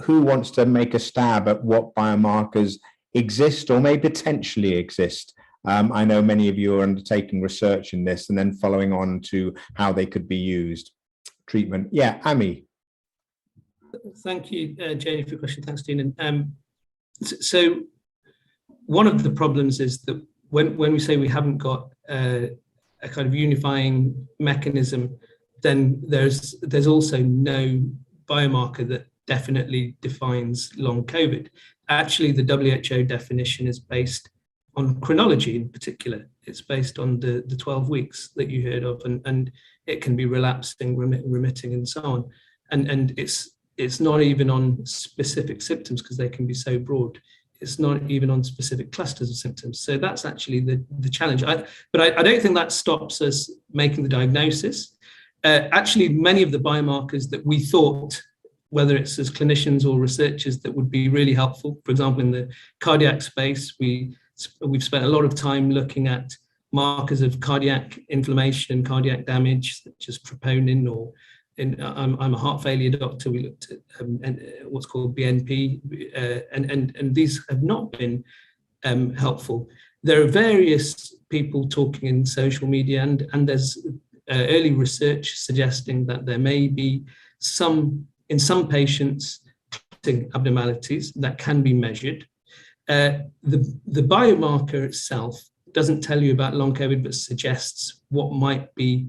Who wants to make a stab at what biomarkers exist or may potentially exist? I know many of you are undertaking research in this and then following on to how they could be used. Treatment. Yeah, Ami. Thank you, Janie, for your question. Thanks, Deenan. So one of the problems is that when we say we haven't got a kind of unifying mechanism, then there's also no biomarker that definitely defines long COVID. Actually, the WHO definition is based on chronology in particular. It's based on the 12 weeks that you heard of, and it can be relapsing, remitting, and so on. And it's not even on specific symptoms because they can be so broad. It's not even on specific clusters of symptoms. So that's actually the challenge. But I don't think that stops us making the diagnosis. Actually, many of the biomarkers that we thought, whether it's as clinicians or researchers, that would be really helpful, for example, in the cardiac space, we've spent a lot of time looking at markers of cardiac inflammation and cardiac damage, such as troponin, or I'm a heart failure doctor. We looked at what's called BNP, and these have not been helpful. There are various people talking in social media, and there's early research suggesting that there may be in some patients, abnormalities that can be measured. The biomarker itself doesn't tell you about long COVID, but suggests what might be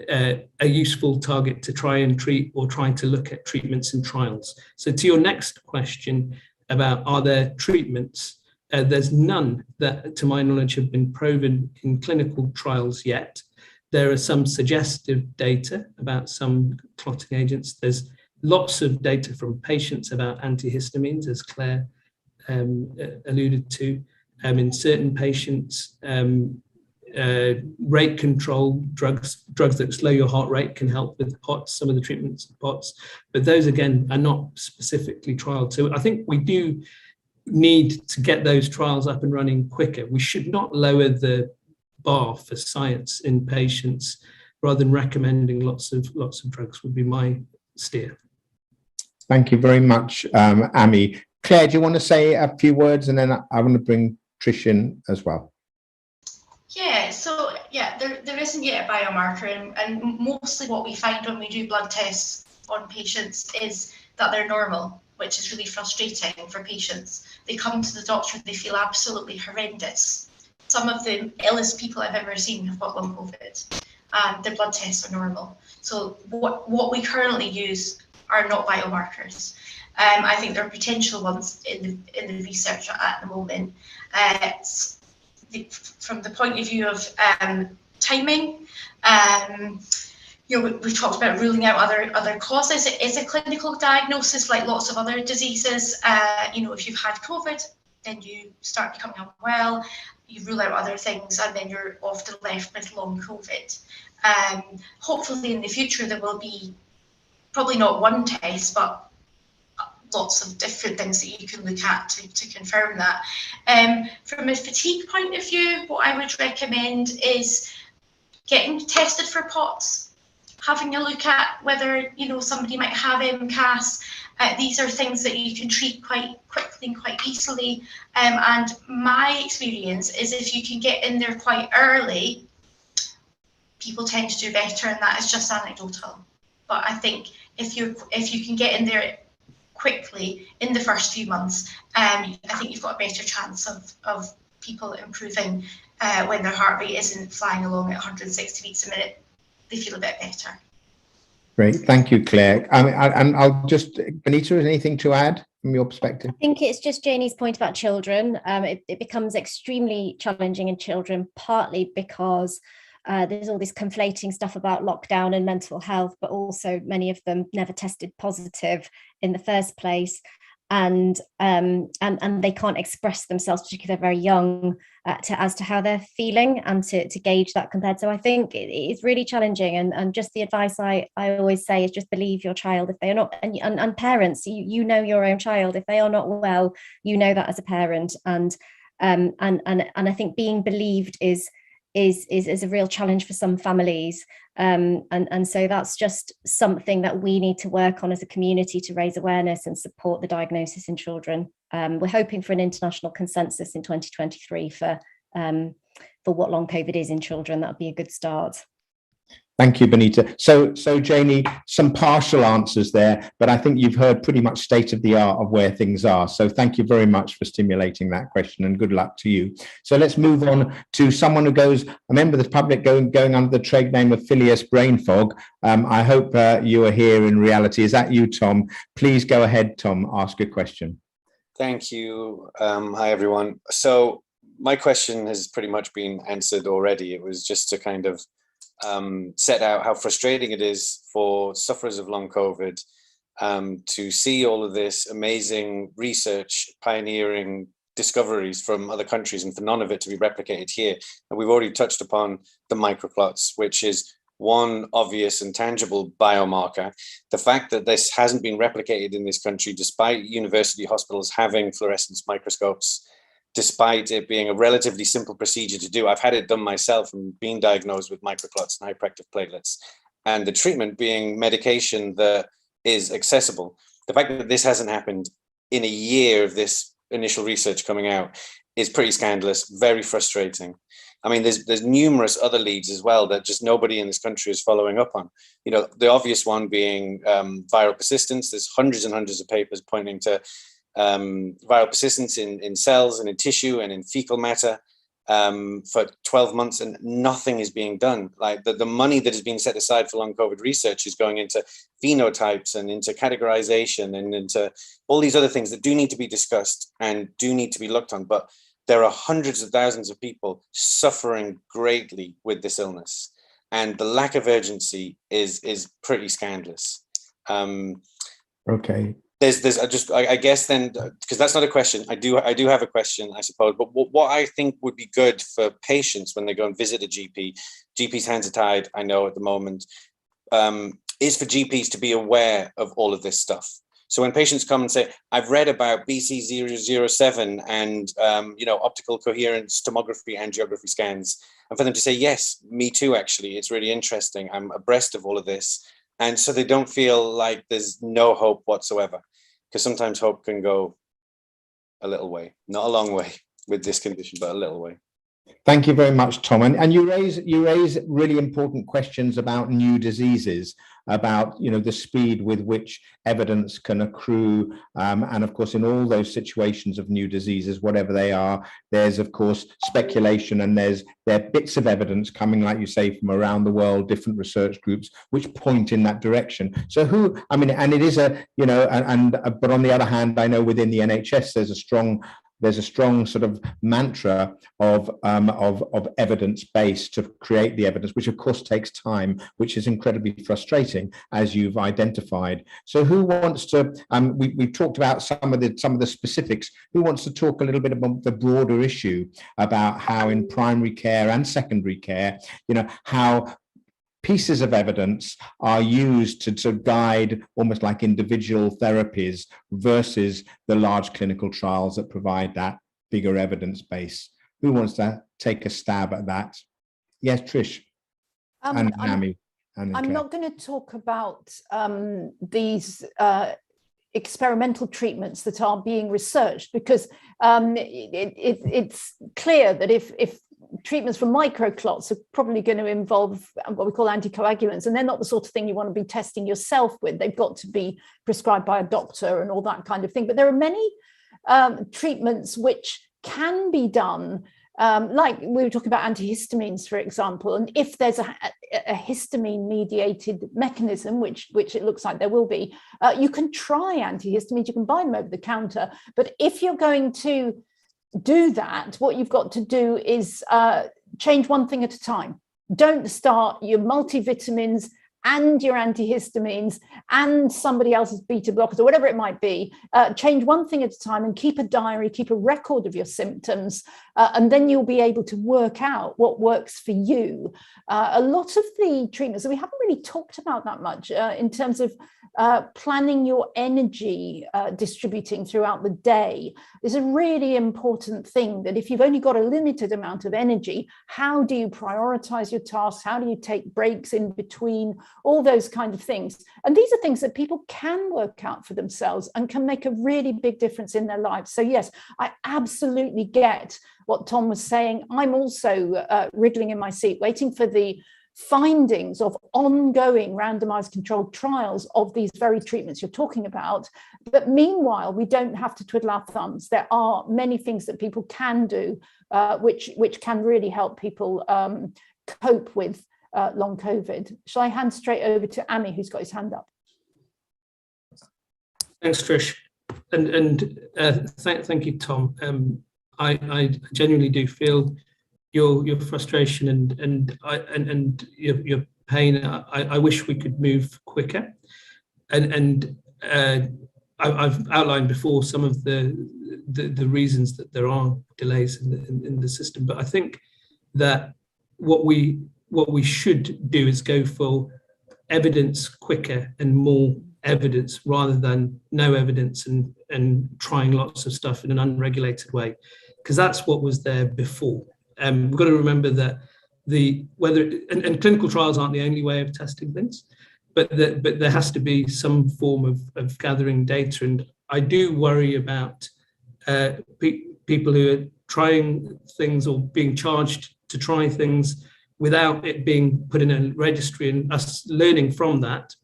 a useful target to try and treat or try to look at treatments and trials. So to your next question about are there treatments, there's none that, to my knowledge, have been proven in clinical trials yet. There are some suggestive data about some clotting agents. There's lots of data from patients about antihistamines, as Claire alluded to. In certain patients, rate control drugs that slow your heart rate can help with POTS, some of the treatments of POTS, but those again are not specifically trialed. So I think we do need to get those trials up and running quicker. We should not lower the bar for science in patients rather than recommending lots of drugs would be my steer. Thank you very much, Ami. Claire, do you want to say a few words, and then I want to bring Trish in as well? Yeah, so yeah, there isn't yet a biomarker, and mostly what we find when we do blood tests on patients is that they're normal, which is really frustrating for patients. They come to the doctor, they feel absolutely horrendous. Some of the illest people I've ever seen have got long COVID, and their blood tests are normal. So what we currently use are not biomarkers. I think there are potential ones in the research at the moment. From the point of view of timing, we've talked about ruling out other causes. It is a clinical diagnosis like lots of other diseases. If you've had COVID, then you start becoming unwell, you rule out other things, and then you're often left with long COVID. Hopefully in the future there will be probably not one test, but lots of different things that you can look at to confirm that. From a fatigue point of view, what I would recommend is getting tested for POTS, having a look at whether somebody might have MCAS. These are things that you can treat quite quickly and quite easily. And my experience is if you can get in there quite early, people tend to do better, and that is just anecdotal. But I think if you can get in there quickly in the first few months, I think you've got a better chance of people improving when their heart rate isn't flying along at 160 beats a minute. They feel a bit better. Great, thank you, Claire. And I'll just, Binita, anything to add from your perspective? I think it's just Janie's point about children. It becomes extremely challenging in children, partly because there's all this conflating stuff about lockdown and mental health, but also many of them never tested positive in the first place, and they can't express themselves, particularly if they're very young, as to how they're feeling and to gauge that compared. So I think it's really challenging, and just the advice I always say is just believe your child if they are not, and parents, you know your own child. If they are not well, you know that as a parent, and I think being believed is a real challenge for some families, and so that's just something that we need to work on as a community to raise awareness and support the diagnosis in children. We're hoping for an international consensus in 2023 for what long COVID is in children. That would be a good start. Thank you, Binita. So Janie, some partial answers there, but I think you've heard pretty much state of the art of where things are. So thank you very much for stimulating that question, and good luck to you. So let's move on to someone who goes, a member of the public going under the trade name of Phileas Brain Fog. I hope you are here in reality. Is that you, Tom? Please go ahead, Tom, ask a question. Thank you. Hi, everyone. So my question has pretty much been answered already. It was just to kind of set out how frustrating it is for sufferers of long COVID to see all of this amazing research, pioneering discoveries from other countries, and for none of it to be replicated here. And we've already touched upon the microclots, which is one obvious and tangible biomarker. The fact that this hasn't been replicated in this country, despite university hospitals having fluorescence microscopes, despite it being a relatively simple procedure to do. I've had it done myself and been diagnosed with microclots and hyperactive platelets, and the treatment being medication that is accessible. The fact that this hasn't happened in a year of this initial research coming out is pretty scandalous, very frustrating. I mean, there's numerous other leads as well that just nobody in this country is following up on. You know, the obvious one being viral persistence. There's hundreds and hundreds of papers pointing to viral persistence in cells and in tissue and in fecal matter. for 12 months and nothing is being done. Like the money that is being set aside for long COVID research is going into phenotypes and into categorization and into all these other things that do need to be discussed and do need to be looked on. But there are hundreds of thousands of people suffering greatly with this illness. And the lack of urgency is pretty scandalous. Okay. I guess then, because that's not a question. I do have a question, I suppose. But what I think would be good for patients when they go and visit a GP, GPs' hands are tied, I know at the moment, is for GPs to be aware of all of this stuff. So when patients come and say, I've read about BC007 and optical coherence tomography angiography scans, and for them to say, yes, me too, actually, it's really interesting. I'm abreast of all of this. And so they don't feel like there's no hope whatsoever, because sometimes hope can go a little way, not a long way with this condition, but a little way. Thank you very much, Tom. And you raise really important questions about new diseases, about the speed with which evidence can accrue, and of course in all those situations of new diseases, whatever they are, there's of course speculation, and there are bits of evidence coming, like you say, from around the world, different research groups which point in that direction. So and it is but on the other hand, I know within the NHS there's a strong sort of mantra of evidence base to create the evidence, which of course takes time, which is incredibly frustrating, as you've identified. So who wants to? We've talked about some of the specifics. Who wants to talk a little bit about the broader issue about how in primary care and secondary care, how pieces of evidence are used to guide almost like individual therapies versus the large clinical trials that provide that bigger evidence base? Who wants to take a stab at that? Yes, Trish and Nami. I'm not going to talk about these experimental treatments that are being researched, because it's clear that if treatments for microclots are probably going to involve what we call anticoagulants, and they're not the sort of thing you want to be testing yourself with. They've got to be prescribed by a doctor and all that kind of thing. But there are many treatments which can be done, like we were talking about antihistamines, for example. And if there's a histamine-mediated mechanism, which it looks like there will be, you can try antihistamines. You can buy them over the counter. But if you're going to do that, what you've got to do is change one thing at a time. Don't start your multivitamins and your antihistamines and somebody else's beta blockers or whatever it might be. Change one thing at a time and keep a diary, keep a record of your symptoms, and then you'll be able to work out what works for you. A lot of the treatments that we haven't really talked about that much in terms of planning your energy distributing throughout the day is a really important thing, that if you've only got a limited amount of energy, how do you prioritize your tasks? How do you take breaks in between? All those kind of things. And these are things that people can work out for themselves and can make a really big difference in their lives. So yes, I absolutely get what Tom was saying. I'm also wriggling in my seat, waiting for the findings of ongoing randomized controlled trials of these very treatments you're talking about. But meanwhile, we don't have to twiddle our thumbs. There are many things that people can do which can really help people cope with long COVID. Shall I hand straight over to Ami, who's got his hand up? Thanks, Trish, and thank you, Tom. I genuinely do feel your frustration and your pain. I wish we could move quicker, and I've outlined before some of the reasons that there are delays in the system. But I think that what we should do is go for evidence quicker and more evidence rather than no evidence and trying lots of stuff in an unregulated way, because that's what was there before. We've got to remember that and clinical trials aren't the only way of testing things, but there has to be some form of gathering data. And I do worry about people who are trying things or being charged to try things without it being put in a registry and us learning from that.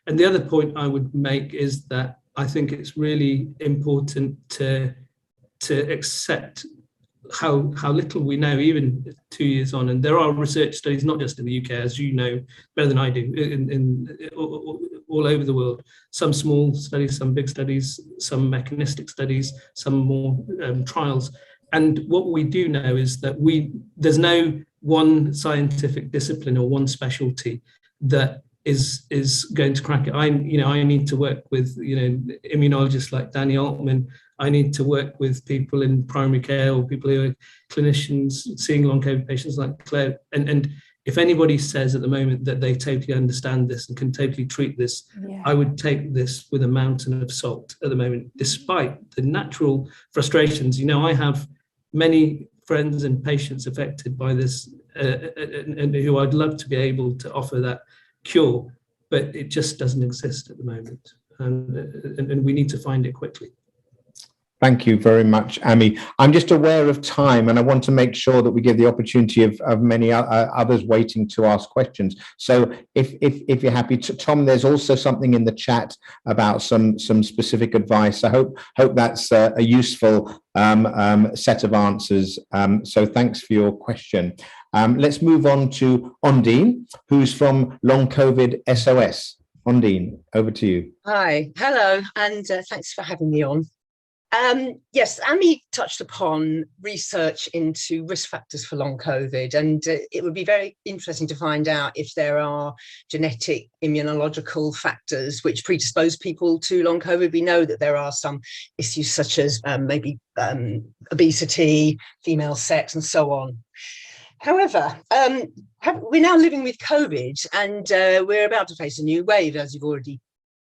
And the other point I would make is that I think it's really important to accept how little we know even 2 years on. And there are research studies, not just in the UK, as you know better than I do, in all over the world. Some small studies, some big studies, some mechanistic studies, some more trials. And what we do know is that there's no one scientific discipline or one specialty that is going to crack it. I need to work with immunologists like Danny Altman. I need to work with people in primary care or people who are clinicians seeing long COVID patients like Claire. And if anybody says at the moment that they totally understand this and can totally treat this, yeah, I would take this with a mountain of salt at the moment, despite the natural frustrations. I have many friends and patients affected by this, and who I'd love to be able to offer that cure, but it just doesn't exist at the moment, and we need to find it quickly. Thank you very much, Ami. I'm just aware of time, and I want to make sure that we give the opportunity of many others waiting to ask questions. So if you're happy to, Tom, there's also something in the chat about some specific advice. I hope that's a useful set of answers. So thanks for your question. Let's move on to Ondine, who's from Long COVID SOS. Ondine, over to you. Hi, hello, and thanks for having me on. Yes, Ami touched upon research into risk factors for long COVID, and it would be very interesting to find out if there are genetic immunological factors which predispose people to long COVID. We know that there are some issues such as maybe obesity, female sex, and so on. However, we're now living with COVID, and we're about to face a new wave, as you've already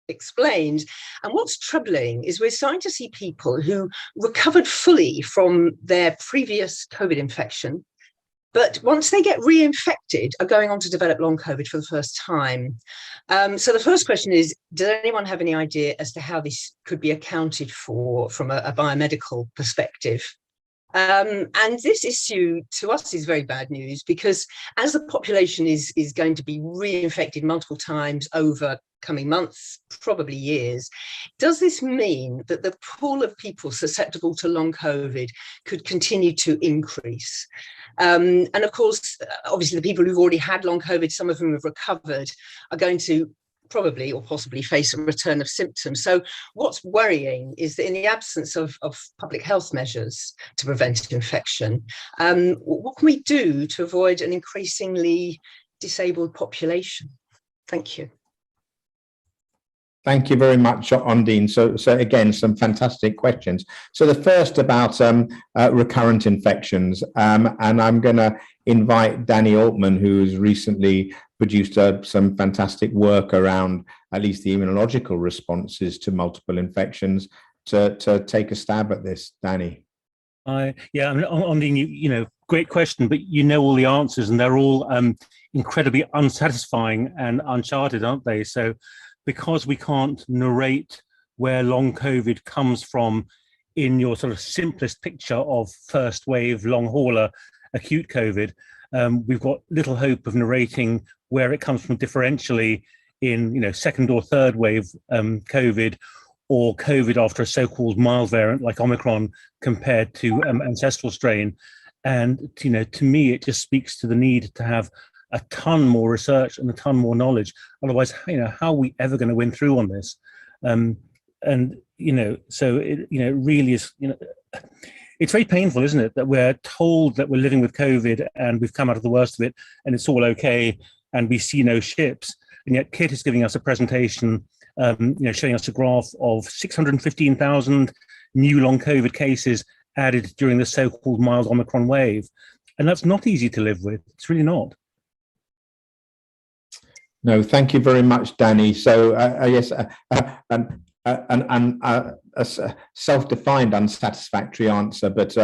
explained. And what's troubling is we're starting to see people who recovered fully from their previous COVID infection, but once they get reinfected, are going on to develop long COVID for the first time. So the first question is, does anyone have any idea as to how this could be accounted for from a biomedical perspective? And this issue to us is very bad news, because as the population is going to be reinfected multiple times over coming months, probably years, does this mean that the pool of people susceptible to long COVID could continue to increase? And of course, obviously, the people who've already had long COVID, some of whom have recovered, are going to probably or possibly face a return of symptoms. So what's worrying is that in the absence of public health measures to prevent infection, what can we do to avoid an increasingly disabled population? Thank you. Thank you very much, Ondine. So again, some fantastic questions. So the first about recurrent infections, and I'm going to invite Danny Altman, who has recently produced some fantastic work around at least the immunological responses to multiple infections, to take a stab at this. Danny. Yeah, I mean, Ondine, you know, great question, but you know all the answers, and they're all incredibly unsatisfying and uncharted, aren't they? So because we can't narrate where long COVID comes from in your sort of simplest picture of first wave long hauler acute COVID, we've got little hope of narrating where it comes from differentially in, you know, second or third wave COVID, or COVID after a so-called mild variant like Omicron compared to ancestral strain. And, you know, to me, it just speaks to the need to have a ton more research and a ton more knowledge. Otherwise, you know, how are we ever going to win through on this? And, you know, so, it really is, you know, it's very painful, isn't it, that we're told that we're living with COVID and we've come out of the worst of it and it's all okay and we see no ships. And yet Kit is giving us a presentation, you know, showing us a graph of 615,000 new long COVID cases added during the so-called mild Omicron wave. And that's not easy to live with. It's really not. No, thank you very much, Danny. So yes, a self-defined unsatisfactory answer, but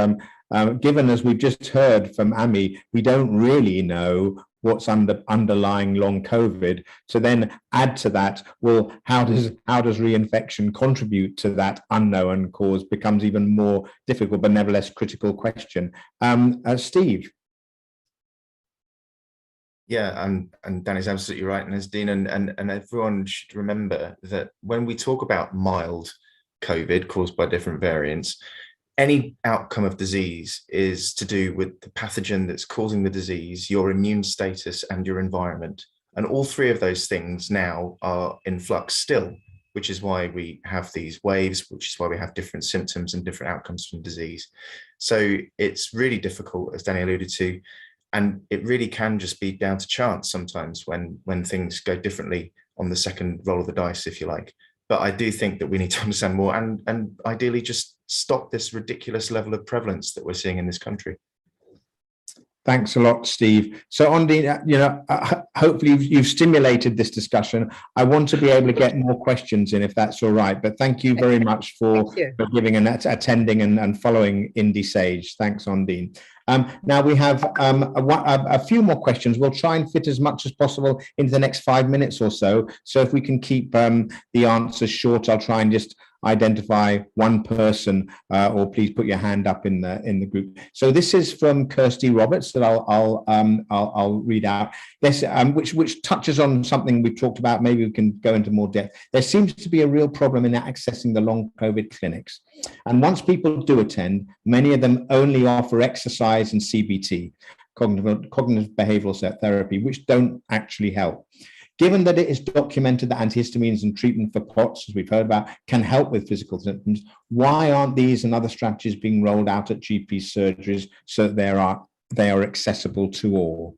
given, as we've just heard from Ami, we don't really know what's underlying long COVID. So then add to that, well, how does reinfection contribute to that unknown cause, becomes even more difficult, but nevertheless critical question. Steve. Yeah, and Danny's absolutely right, and as Dean and everyone should remember that when we talk about mild COVID caused by different variants, any outcome of disease is to do with the pathogen that's causing the disease, your immune status, and your environment. And all three of those things now are in flux still, which is why we have these waves, which is why we have different symptoms and different outcomes from disease. So it's really difficult, as Danny alluded to, and it really can just be down to chance sometimes when things go differently on the second roll of the dice, if you like. But I do think that we need to understand more and ideally just stop this ridiculous level of prevalence that we're seeing in this country. Thanks a lot, Steve. So, Ondi, hopefully you've stimulated this discussion. I want to be able to get more questions in, if that's all right. But thank you very much for giving and attending and following Indy Sage. Thanks, Ondi. Now we have a few more questions. We'll try and fit as much as possible into the next 5 minutes or so. So if we can keep the answers short, I'll try and just identify one person, or please put your hand up in the group. So this is from Kirsty Roberts that I'll read out. This which touches on something we've talked about. Maybe we can go into more depth. There seems to be a real problem in accessing the long COVID clinics, and once people do attend, many of them only offer exercise and CBT, cognitive behavioral therapy, which don't actually help. Given that it is documented that antihistamines and treatment for POTS, as we've heard about, can help with physical symptoms, why aren't these and other strategies being rolled out at GP surgeries so that they are accessible to all?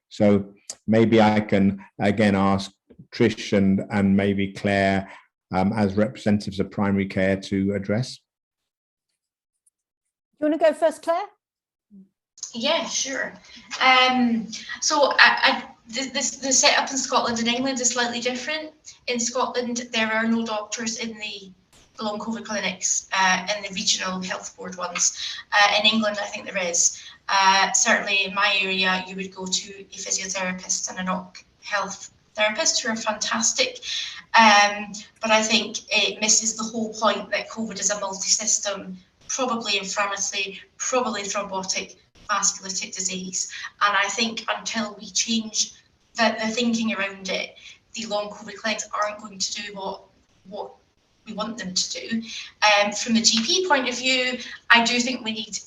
So maybe I can again ask Trish and maybe Claire as representatives of primary care to address. You want to go first, Claire? Yeah, sure. So the setup in Scotland and England is slightly different. In Scotland, there are no doctors in the long COVID clinics, in the regional health board ones. In England, I think there is. Certainly in my area, you would go to a physiotherapist and an occ health therapist who are fantastic. But I think it misses the whole point that COVID is a multi-system, probably inflammatory, probably thrombotic, vasculitic disease. And I think until we change the thinking around it, the long COVID clinics aren't going to do what we want them to do. From the GP point of view, I do think we need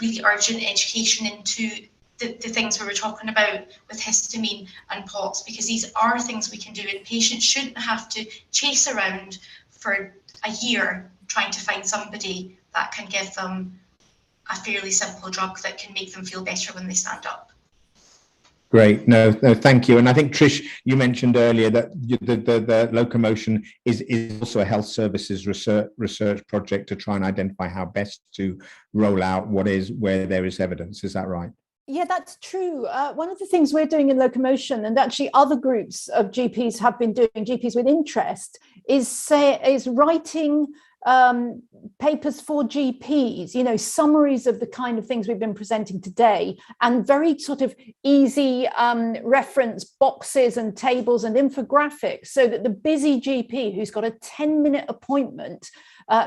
really urgent education into the things we were talking about with histamine and POTS, because these are things we can do, and patients shouldn't have to chase around for a year trying to find somebody that can give them a fairly simple drug that can make them feel better when they stand up. Great. No, thank you. And I think, Trish, you mentioned earlier that the locomotion is also a health services research project to try and identify how best to roll out where there is evidence. Is that right? Yeah, that's true. One of the things we're doing in locomotion, and actually other groups of GPs have been doing, GPs with interest, is writing papers for GPs, summaries of the kind of things we've been presenting today, and very sort of easy reference boxes and tables and infographics, so that the busy GP who's got a 10-minute appointment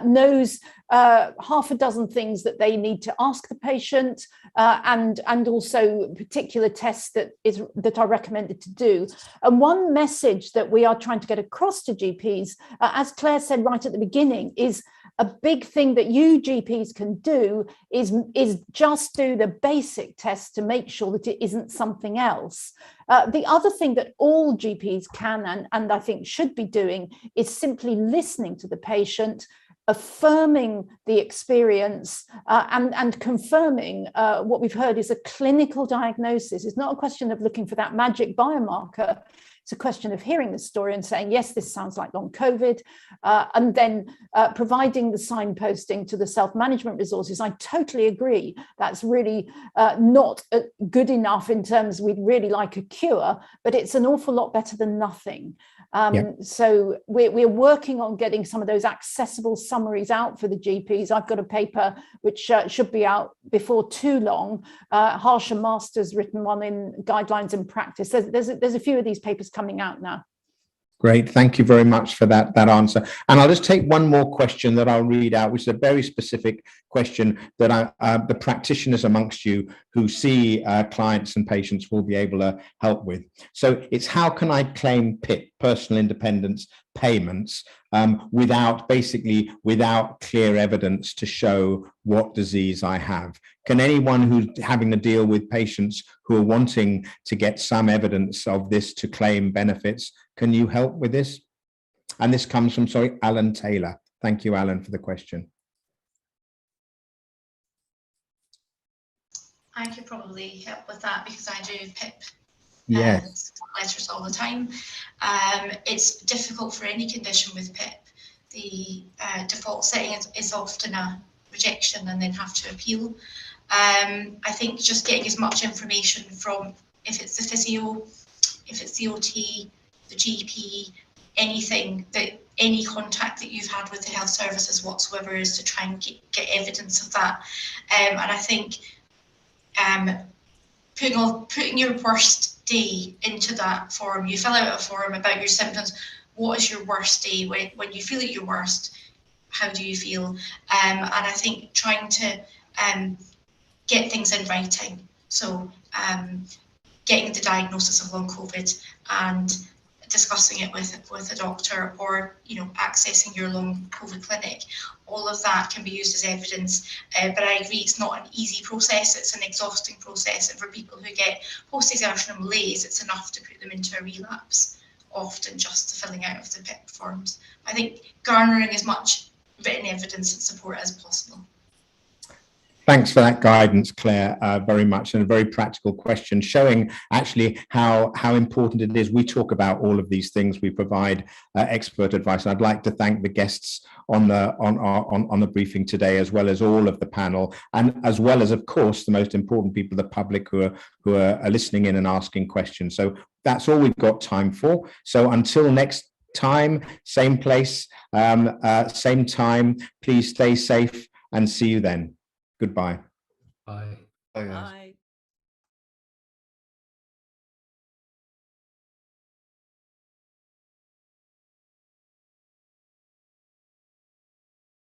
knows half a dozen things that they need to ask the patient, and also particular tests that are recommended to do. And one message that we are trying to get across to GPs, as Claire said right at the beginning, is a big thing that you GPs can do is just do the basic tests to make sure that it isn't something else. The other thing that all GPs can and I think should be doing is simply listening to the patient, affirming the experience, and confirming what we've heard is a clinical diagnosis. It's not a question of looking for that magic biomarker. It's a question of hearing the story and saying, yes, this sounds like long COVID, and then providing the signposting to the self-management resources. I totally agree. That's really not good enough in terms we'd really like a cure, but it's an awful lot better than nothing. So we're working on getting some of those accessible summaries out for the GPs. I've got a paper which should be out before too long. Harsha Master's written one in Guidelines in Practice. There's a few of these papers coming out now. Great, thank you very much for that answer. And I'll just take one more question that I'll read out, which is a very specific question that the practitioners amongst you who see clients and patients will be able to help with. So it's, how can I claim PIP, personal independence, payments without clear evidence to show what disease I have. Can anyone who's having to deal with patients who are wanting to get some evidence of this to claim benefits, can you help with this? And this comes from, sorry, Alan Taylor. Thank you, Alan, for the question. I could probably help with that because I do PIP letters all the time. It's difficult for any condition with PIP. The default setting is often a rejection and then have to appeal. I think just getting as much information from, if it's the physio, if it's the OT, the GP, anything, that any contact that you've had with the health services whatsoever, is to try and get evidence of that. And I think putting your worst day into that form. You fill out a form about your symptoms. What is your worst day? When you feel at your worst, how do you feel? And I think trying to get things in writing. So getting the diagnosis of long COVID and discussing it with a doctor, or accessing your long COVID clinic, all of that can be used as evidence. But I agree, it's not an easy process, it's an exhausting process, and for people who get post-exertional malaise, it's enough to put them into a relapse, often just the filling out of the PIP forms. I think garnering as much written evidence and support as possible. Thanks for that guidance, Claire, very much, and a very practical question, showing actually how important it is. We talk about all of these things. We provide expert advice. And I'd like to thank the guests on the briefing today, as well as all of the panel, and as well as, of course, the most important people, the public, who are listening in and asking questions. So that's all we've got time for. So until next time, same place, same time. Please stay safe and see you then. Goodbye. Bye. Bye. Bye.